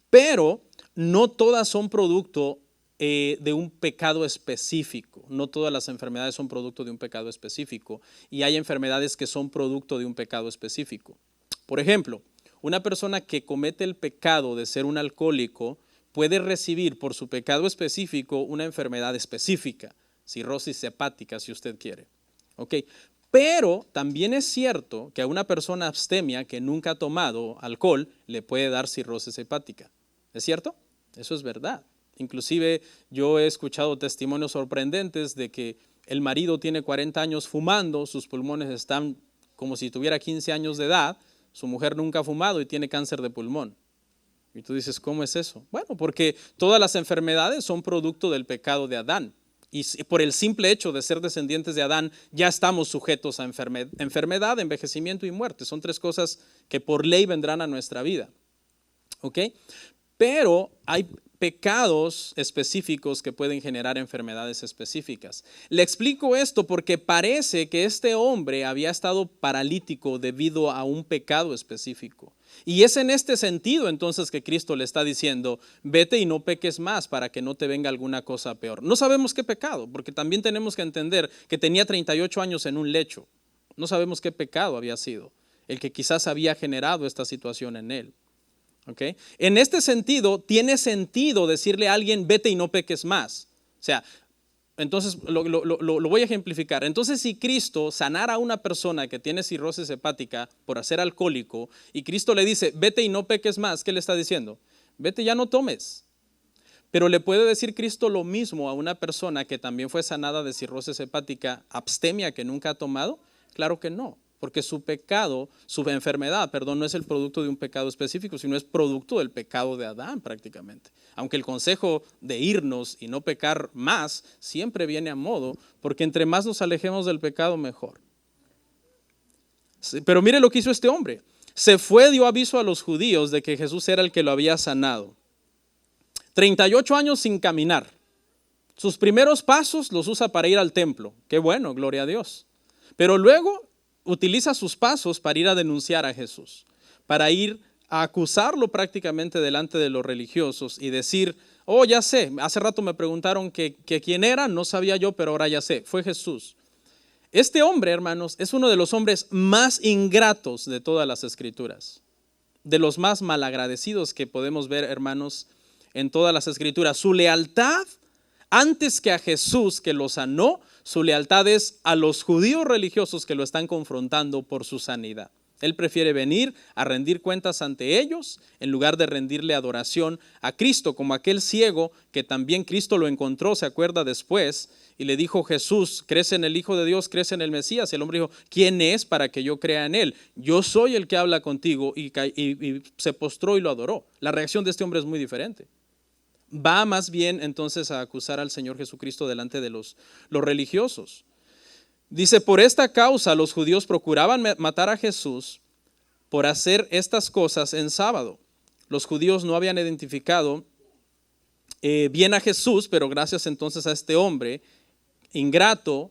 Pero no todas son producto de un pecado específico. No todas las enfermedades son producto de un pecado específico y hay enfermedades que son producto de un pecado específico. Por ejemplo, una persona que comete el pecado de ser un alcohólico puede recibir por su pecado específico una enfermedad específica, cirrosis hepática si usted quiere. ¿Okay? Pero también es cierto que a una persona abstemia que nunca ha tomado alcohol le puede dar cirrosis hepática. ¿Es cierto? Eso es verdad. Inclusive yo he escuchado testimonios sorprendentes de que el marido tiene 40 años fumando, sus pulmones están como si tuviera 15 años de edad, su mujer nunca ha fumado y tiene cáncer de pulmón. Y tú dices, ¿cómo es eso? Bueno, porque todas las enfermedades son producto del pecado de Adán. Y por el simple hecho de ser descendientes de Adán, ya estamos sujetos a enfermedad, envejecimiento y muerte. Son 3 cosas que por ley vendrán a nuestra vida. ¿Ok? Pero hay pecados específicos que pueden generar enfermedades específicas. Le explico esto porque parece que este hombre había estado paralítico debido a un pecado específico. Y es en este sentido entonces que Cristo le está diciendo, vete y no peques más para que no te venga alguna cosa peor. No sabemos qué pecado, porque también tenemos que entender que tenía 38 años en un lecho. No sabemos qué pecado había sido, el que quizás había generado esta situación en él. ¿Okay? En este sentido, tiene sentido decirle a alguien, vete y no peques más. O sea, entonces lo voy a ejemplificar. Entonces, si Cristo sanara a una persona que tiene cirrosis hepática por ser alcohólico, y Cristo le dice, vete y no peques más, ¿qué le está diciendo? Vete, ya no tomes. Pero ¿le puede decir Cristo lo mismo a una persona que también fue sanada de cirrosis hepática, abstemia, que nunca ha tomado? Claro que no. Porque su enfermedad, no es el producto de un pecado específico, sino es producto del pecado de Adán prácticamente. Aunque el consejo de irnos y no pecar más siempre viene a modo, porque entre más nos alejemos del pecado, mejor. Pero mire lo que hizo este hombre. Se fue, dio aviso a los judíos de que Jesús era el que lo había sanado. 38 años sin caminar. Sus primeros pasos los usa para ir al templo. Qué bueno, gloria a Dios. Pero luego utiliza sus pasos para ir a denunciar a Jesús, para ir a acusarlo prácticamente delante de los religiosos y decir, oh, ya sé, hace rato me preguntaron que quién era, no sabía yo, pero ahora ya sé, fue Jesús. Este hombre, hermanos, es uno de los hombres más ingratos de todas las escrituras, de los más malagradecidos que podemos ver, hermanos, en todas las escrituras. Su lealtad, antes que a Jesús que lo sanó, su lealtad es a los judíos religiosos que lo están confrontando por su sanidad. Él prefiere venir a rendir cuentas ante ellos en lugar de rendirle adoración a Cristo, como aquel ciego que también Cristo lo encontró, se acuerda después, y le dijo Jesús, ¿crees en el Hijo de Dios, crees en el Mesías? Y el hombre dijo, ¿quién es para que yo crea en él? Yo soy el que habla contigo, y se postró y lo adoró. La reacción de este hombre es muy diferente. Va más bien entonces a acusar al Señor Jesucristo delante de los religiosos. Dice, por esta causa los judíos procuraban matar a Jesús por hacer estas cosas en sábado. Los judíos no habían identificado bien a Jesús, pero gracias entonces a este hombre ingrato,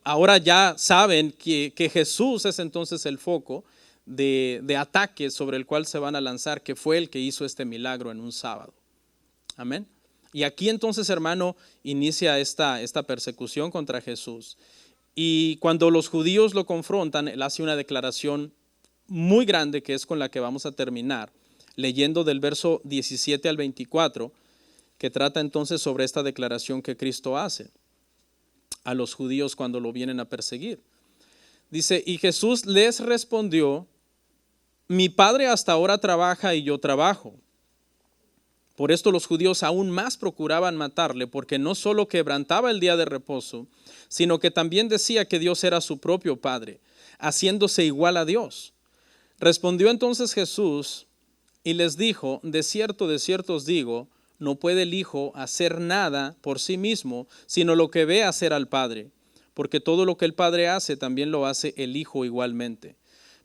ahora ya saben que Jesús es entonces el foco de ataque sobre el cual se van a lanzar, que fue el que hizo este milagro en un sábado. Amén. Y aquí entonces, hermano, inicia esta persecución contra Jesús. Y cuando los judíos lo confrontan, él hace una declaración muy grande, que es con la que vamos a terminar, leyendo del verso 17 al 24, que trata entonces sobre esta declaración que Cristo hace a los judíos cuando lo vienen a perseguir. Dice, y Jesús les respondió, mi Padre hasta ahora trabaja y yo trabajo. Por esto los judíos aún más procuraban matarle, porque no solo quebrantaba el día de reposo, sino que también decía que Dios era su propio Padre, haciéndose igual a Dios. Respondió entonces Jesús y les dijo, de cierto os digo, no puede el Hijo hacer nada por sí mismo, sino lo que ve hacer al Padre, porque todo lo que el Padre hace, también lo hace el Hijo igualmente.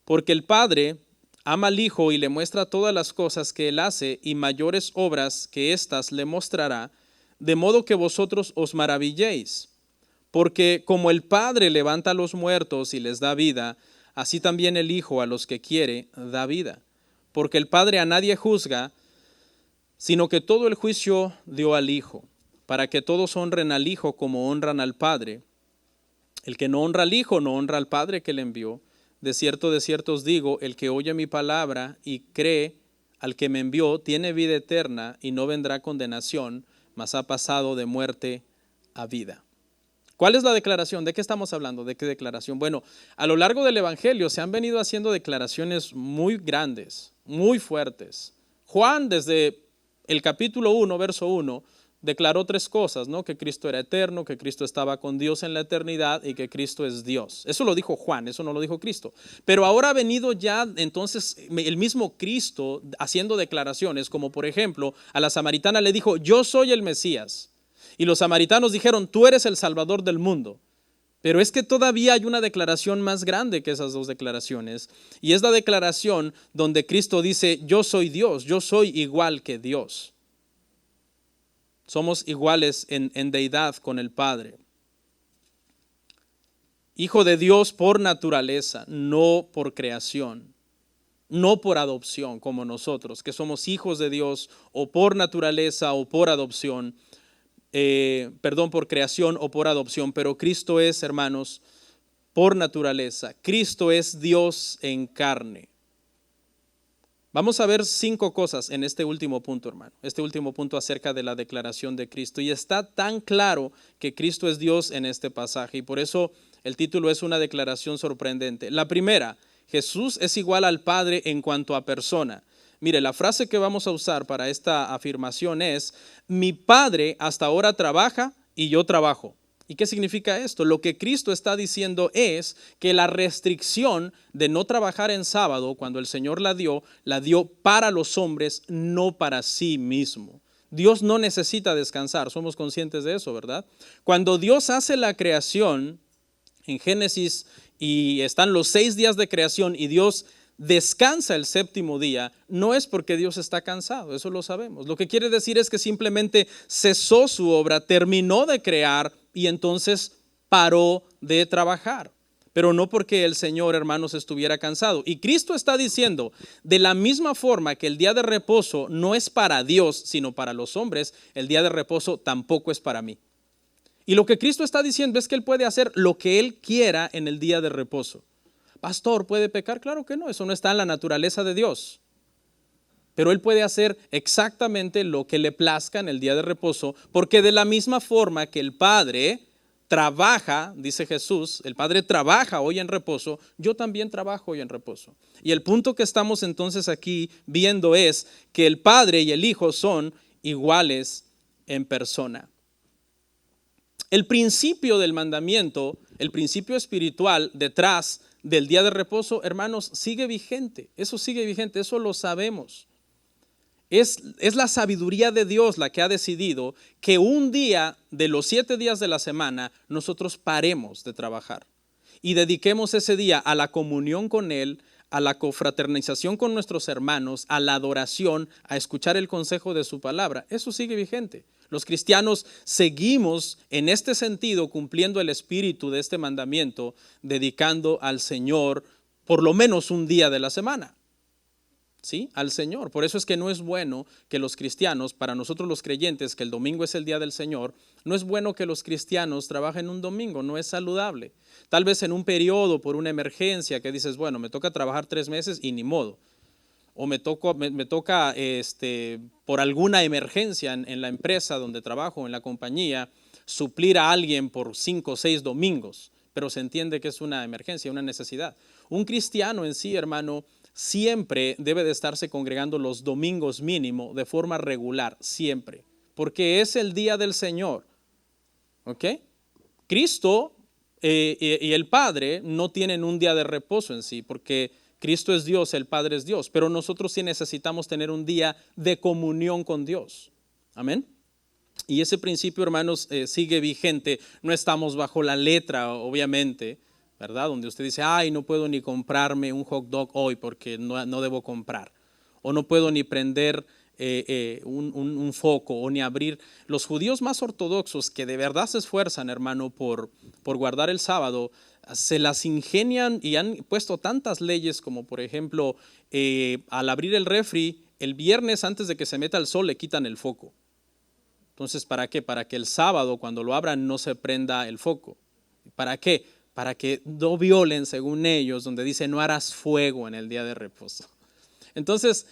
Porque el Padre ama al Hijo y le muestra todas las cosas que Él hace, y mayores obras que éstas le mostrará, de modo que vosotros os maravilléis. Porque como el Padre levanta a los muertos y les da vida, así también el Hijo a los que quiere da vida. Porque el Padre a nadie juzga, sino que todo el juicio dio al Hijo, para que todos honren al Hijo como honran al Padre. El que no honra al Hijo no honra al Padre que le envió. De cierto os digo, el que oye mi palabra y cree al que me envió, tiene vida eterna y no vendrá condenación, mas ha pasado de muerte a vida. ¿Cuál es la declaración? ¿De qué estamos hablando? ¿De qué declaración? Bueno, a lo largo del Evangelio se han venido haciendo declaraciones muy grandes, muy fuertes. Juan, desde el capítulo 1, verso 1, declaró tres cosas, ¿no? Que Cristo era eterno, que Cristo estaba con Dios en la eternidad y que Cristo es Dios. Eso lo dijo Juan, eso no lo dijo Cristo. Pero ahora ha venido ya entonces el mismo Cristo haciendo declaraciones, como por ejemplo a la samaritana le dijo, yo soy el Mesías. Y los samaritanos dijeron, tú eres el Salvador del mundo. Pero es que todavía hay una declaración más grande que esas dos declaraciones. Y es la declaración donde Cristo dice, yo soy Dios, yo soy igual que Dios. Somos iguales en deidad con el Padre. Hijo de Dios por naturaleza, no por creación, no por adopción como nosotros, que somos hijos de Dios o por naturaleza o por adopción, por creación o por adopción, pero Cristo es, hermanos, por naturaleza. Cristo es Dios en carne. Vamos a ver 5 cosas en este último punto, hermano. Este último punto acerca de la declaración de Cristo. Y está tan claro que Cristo es Dios en este pasaje. Y por eso el título es una declaración sorprendente. La primera, Jesús es igual al Padre en cuanto a persona. Mire, la frase que vamos a usar para esta afirmación es, mi Padre hasta ahora trabaja y yo trabajo. ¿Y qué significa esto? Lo que Cristo está diciendo es que la restricción de no trabajar en sábado, cuando el Señor la dio para los hombres, no para sí mismo. Dios no necesita descansar, somos conscientes de eso, ¿verdad? Cuando Dios hace la creación en Génesis y están los 6 días de creación y Dios descansa el séptimo día, no es porque Dios está cansado, eso lo sabemos. Lo que quiere decir es que simplemente cesó su obra, terminó de crear y entonces paró de trabajar. Pero no porque el Señor, hermanos, estuviera cansado. Y Cristo está diciendo, de la misma forma que el día de reposo no es para Dios, sino para los hombres, el día de reposo tampoco es para mí. Y lo que Cristo está diciendo es que Él puede hacer lo que Él quiera en el día de reposo. Pastor, ¿puede pecar? Claro que no, eso no está en la naturaleza de Dios. Pero Él puede hacer exactamente lo que le plazca en el día de reposo, porque de la misma forma que el Padre trabaja, dice Jesús, el Padre trabaja hoy en reposo, yo también trabajo hoy en reposo. Y el punto que estamos entonces aquí viendo es que el Padre y el Hijo son iguales en persona. El principio del mandamiento, el principio espiritual detrás del día de reposo, hermanos, sigue vigente. Eso sigue vigente, eso lo sabemos. Es la sabiduría de Dios la que ha decidido que un día de los 7 días de la semana nosotros paremos de trabajar y dediquemos ese día a la comunión con Él, a la confraternización con nuestros hermanos, a la adoración, a escuchar el consejo de su palabra. Eso sigue vigente. Los cristianos seguimos en este sentido cumpliendo el espíritu de este mandamiento, dedicando al Señor por lo menos un día de la semana. ¿Sí? Al Señor. Por eso es que no es bueno que los cristianos, para nosotros los creyentes, que el domingo es el día del Señor, no es bueno que los cristianos trabajen un domingo, no es saludable. Tal vez en un periodo, por una emergencia, que dices, bueno, me toca trabajar 3 meses y ni modo. O me toca por alguna emergencia en la empresa donde trabajo, en la compañía, suplir a alguien por 5 o 6 domingos, pero se entiende que es una emergencia, una necesidad. Un cristiano en sí, hermano, siempre debe de estarse congregando los domingos mínimo de forma regular, siempre, porque es el día del Señor. ¿Ok? Cristo y el Padre no tienen un día de reposo en sí, porque Cristo es Dios, el Padre es Dios, pero nosotros sí necesitamos tener un día de comunión con Dios. Amén. Y ese principio, hermanos, sigue vigente. No estamos bajo la letra, obviamente, ¿verdad? Donde usted dice, ay, no puedo ni comprarme un hot dog hoy porque no debo comprar. O no puedo ni prender un foco o ni abrir. Los judíos más ortodoxos que de verdad se esfuerzan, hermano, por guardar el sábado, se las ingenian y han puesto tantas leyes como, por ejemplo, al abrir el refri, el viernes antes de que se meta el sol le quitan el foco. Entonces, ¿para qué? Para que el sábado, cuando lo abran, no se prenda el foco. ¿Para qué? Para que no violen, según ellos, donde dice no harás fuego en el día de reposo. Entonces,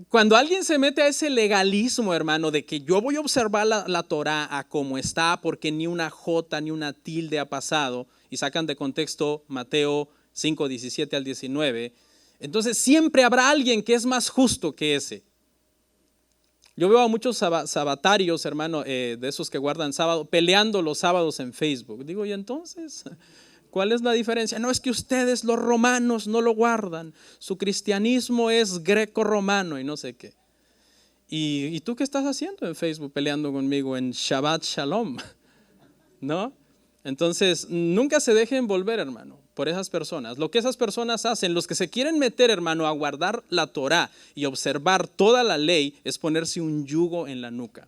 cuando alguien se mete a ese legalismo, hermano, de que yo voy a observar la Torá a como está, porque ni una jota ni una tilde ha pasado, y sacan de contexto Mateo 5, 17 al 19, entonces siempre habrá alguien que es más justo que ese. Yo veo a muchos sabatarios, hermano, de esos que guardan sábado, peleando los sábados en Facebook. Digo, ¿y entonces cuál es la diferencia? No, es que ustedes los romanos no lo guardan. Su cristianismo es greco-romano y no sé qué. ¿Y tú qué estás haciendo en Facebook peleando conmigo en Shabbat Shalom? ¿No? Entonces, nunca se deje envolver, hermano, por esas personas. Lo que esas personas hacen, los que se quieren meter, hermano, a guardar la Torá y observar toda la ley, es ponerse un yugo en la nuca.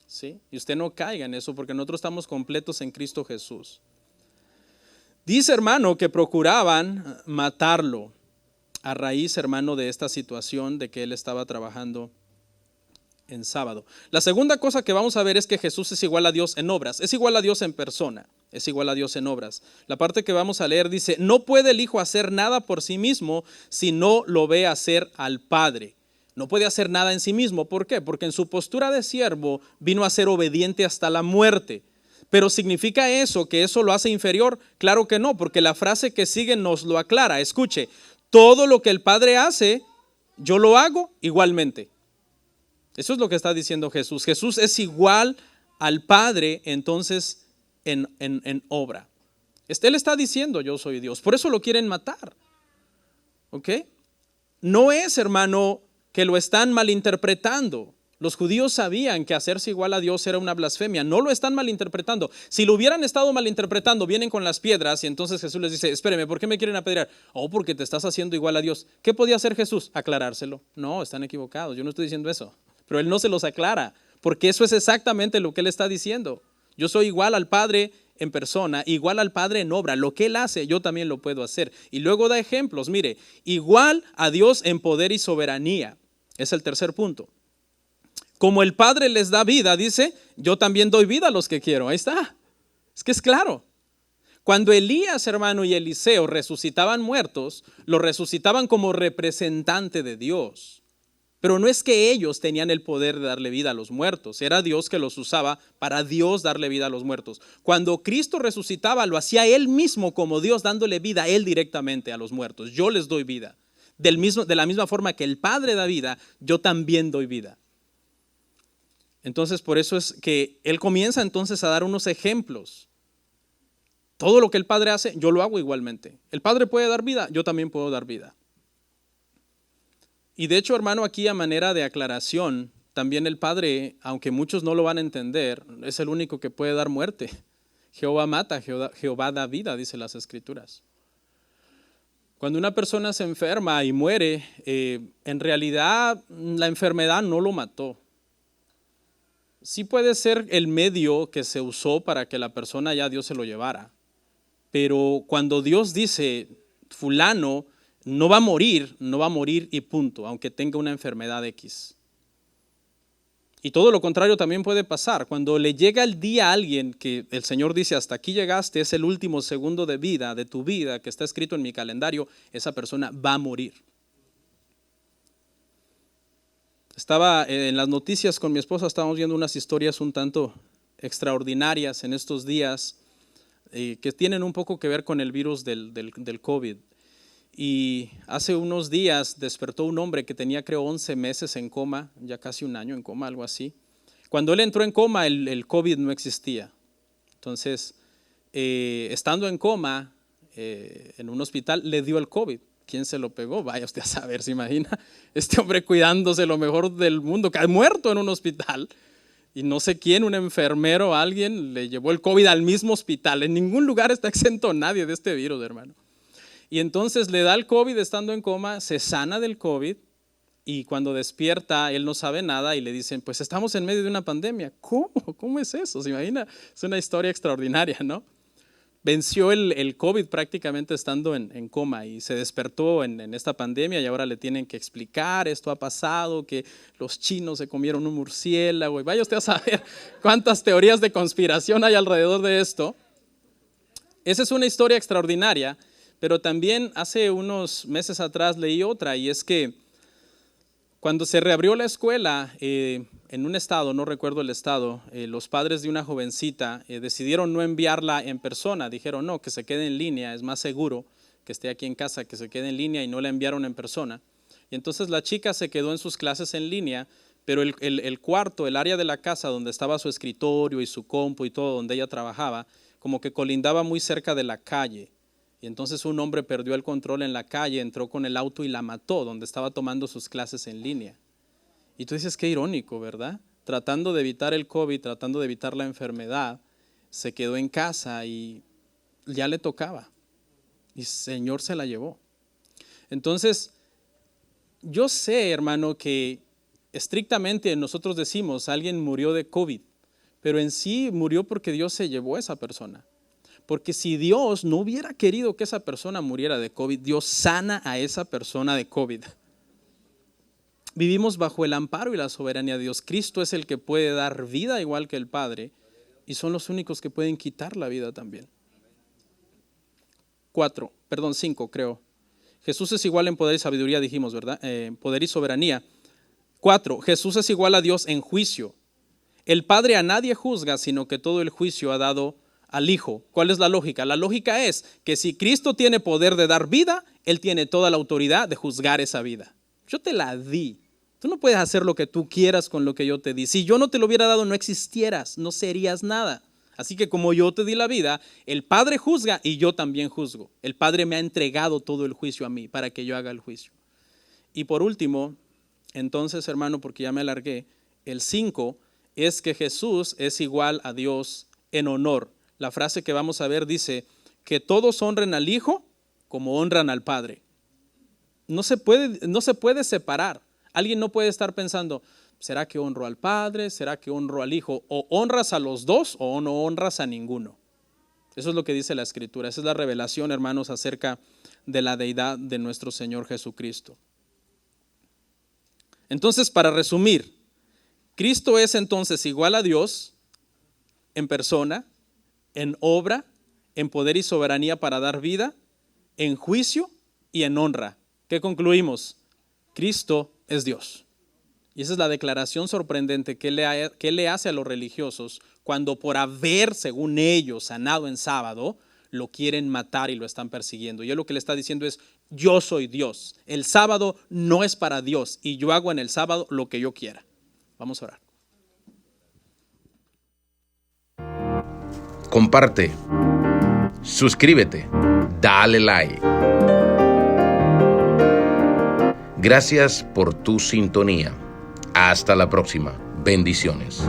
¿Sí? Y usted no caiga en eso, porque nosotros estamos completos en Cristo Jesús. Dice, hermano, que procuraban matarlo a raíz, hermano, de esta situación de que él estaba trabajando en sábado. La segunda cosa que vamos a ver es que Jesús es igual a Dios en obras, es igual a Dios en persona, es igual a Dios en obras. La parte que vamos a leer dice, no puede el Hijo hacer nada por sí mismo si no lo ve hacer al Padre. No puede hacer nada en sí mismo. ¿Por qué? Porque en su postura de siervo vino a ser obediente hasta la muerte. Pero ¿significa eso que eso lo hace inferior? Claro que no, porque la frase que sigue nos lo aclara. Escuche, todo lo que el Padre hace, yo lo hago igualmente. Eso es lo que está diciendo Jesús. Jesús es igual al Padre, entonces, en obra. Él está diciendo, yo soy Dios. Por eso lo quieren matar. ¿Ok? No es, hermano, que lo están malinterpretando. Los judíos sabían que hacerse igual a Dios era una blasfemia. No lo están malinterpretando. Si lo hubieran estado malinterpretando, vienen con las piedras y entonces Jesús les dice, espéreme, ¿por qué me quieren apedrear? Oh, porque te estás haciendo igual a Dios. ¿Qué podía hacer Jesús? Aclarárselo. No, están equivocados. Yo no estoy diciendo eso. Pero él no se los aclara, porque eso es exactamente lo que él está diciendo. Yo soy igual al Padre en persona, igual al Padre en obra. Lo que él hace, yo también lo puedo hacer. Y luego da ejemplos. Mire, igual a Dios en poder y soberanía. Es el tercer punto. Como el Padre les da vida, dice, yo también doy vida a los que quiero. Ahí está. Es que es claro. Cuando Elías, hermano, y Eliseo resucitaban muertos, los resucitaban como representante de Dios. Pero no es que ellos tenían el poder de darle vida a los muertos, era Dios que los usaba para Dios darle vida a los muertos. Cuando Cristo resucitaba, lo hacía Él mismo como Dios, dándole vida a Él directamente a los muertos. Yo les doy vida. De la misma forma que el Padre da vida, yo también doy vida. Entonces, por eso es que Él comienza entonces a dar unos ejemplos. Todo lo que el Padre hace, yo lo hago igualmente. El Padre puede dar vida, yo también puedo dar vida. Y de hecho, hermano, aquí a manera de aclaración, también el Padre, aunque muchos no lo van a entender, es el único que puede dar muerte. Jehová mata, Jehová da vida, dice las Escrituras. Cuando una persona se enferma y muere, en realidad la enfermedad no lo mató. Sí puede ser el medio que se usó para que la persona ya Dios se lo llevara. Pero cuando Dios dice, fulano no va a morir y punto, aunque tenga una enfermedad X. Y todo lo contrario también puede pasar. Cuando le llega el día a alguien que el Señor dice, hasta aquí llegaste, es el último segundo de vida, de tu vida, que está escrito en mi calendario, esa persona va a morir. Estaba en las noticias con mi esposa, estábamos viendo unas historias un tanto extraordinarias en estos días, que tienen un poco que ver con el virus del COVID. Y hace unos días despertó un hombre que tenía, creo, 11 meses en coma, ya casi un año en coma, algo así. Cuando él entró en coma, el COVID no existía. Entonces, estando en coma, en un hospital, le dio el COVID. ¿Quién se lo pegó? Vaya usted a saber, ¿se imagina? Este hombre cuidándose lo mejor del mundo, que ha muerto en un hospital. Y no sé quién, un enfermero, alguien, le llevó el COVID al mismo hospital. En ningún lugar está exento nadie de este virus, hermano. Y entonces le da el COVID estando en coma, se sana del COVID y cuando despierta él no sabe nada y le dicen, pues estamos en medio de una pandemia. ¿Cómo? ¿Cómo es eso? ¿Se imagina? Es una historia extraordinaria, ¿no? Venció el COVID prácticamente estando en coma y se despertó en esta pandemia y ahora le tienen que explicar, esto ha pasado, que los chinos se comieron un murciélago y vaya usted a saber cuántas teorías de conspiración hay alrededor de esto. Esa es una historia extraordinaria. Pero también hace unos meses atrás leí otra y es que cuando se reabrió la escuela en un estado, no recuerdo el estado, los padres de una jovencita decidieron no enviarla en persona, dijeron no, que se quede en línea, es más seguro que esté aquí en casa, que se quede en línea y no la enviaron en persona. Y entonces la chica se quedó en sus clases en línea, pero el cuarto, el área de la casa donde estaba su escritorio y su compu y todo, donde ella trabajaba, como que colindaba muy cerca de la calle. Y entonces un hombre perdió el control en la calle, entró con el auto y la mató, donde estaba tomando sus clases en línea. Y tú dices, qué irónico, ¿verdad? Tratando de evitar el COVID, tratando de evitar la enfermedad, se quedó en casa y ya le tocaba. Y el Señor se la llevó. Entonces, yo sé, hermano, que estrictamente nosotros decimos, alguien murió de COVID, pero en sí murió porque Dios se llevó a esa persona. Porque si Dios no hubiera querido que esa persona muriera de COVID, Dios sana a esa persona de COVID. Vivimos bajo el amparo y la soberanía de Dios. Cristo es el que puede dar vida igual que el Padre y son los únicos que pueden quitar la vida también. 5 creo. Jesús es igual en poder y sabiduría, dijimos, ¿verdad? Poder y soberanía. 4, Jesús es igual a Dios en juicio. El Padre a nadie juzga, sino que todo el juicio ha dado al Hijo. ¿Cuál es la lógica? La lógica es que si Cristo tiene poder de dar vida, Él tiene toda la autoridad de juzgar esa vida. Yo te la di. Tú no puedes hacer lo que tú quieras con lo que yo te di. Si yo no te lo hubiera dado, no existieras, no serías nada. Así que como yo te di la vida, el Padre juzga y yo también juzgo. El Padre me ha entregado todo el juicio a mí para que yo haga el juicio. Y por último, entonces, hermano, porque ya me alargué, el 5 es que Jesús es igual a Dios en honor. La frase que vamos a ver dice que todos honren al Hijo como honran al Padre. No se puede separar. Alguien no puede estar pensando, ¿será que honro al Padre? ¿Será que honro al Hijo? O honras a los dos o no honras a ninguno. Eso es lo que dice la Escritura. Esa es la revelación, hermanos, acerca de la deidad de nuestro Señor Jesucristo. Entonces, para resumir, Cristo es entonces igual a Dios en persona, en obra, en poder y soberanía para dar vida, en juicio y en honra. ¿Qué concluimos? Cristo es Dios. Y esa es la declaración sorprendente que le hace a los religiosos cuando por haber, según ellos, sanado en sábado, lo quieren matar y lo están persiguiendo. Y él lo que le está diciendo es, yo soy Dios. El sábado no es para Dios y yo hago en el sábado lo que yo quiera. Vamos a orar. Comparte, suscríbete, dale like. Gracias por tu sintonía. Hasta la próxima. Bendiciones.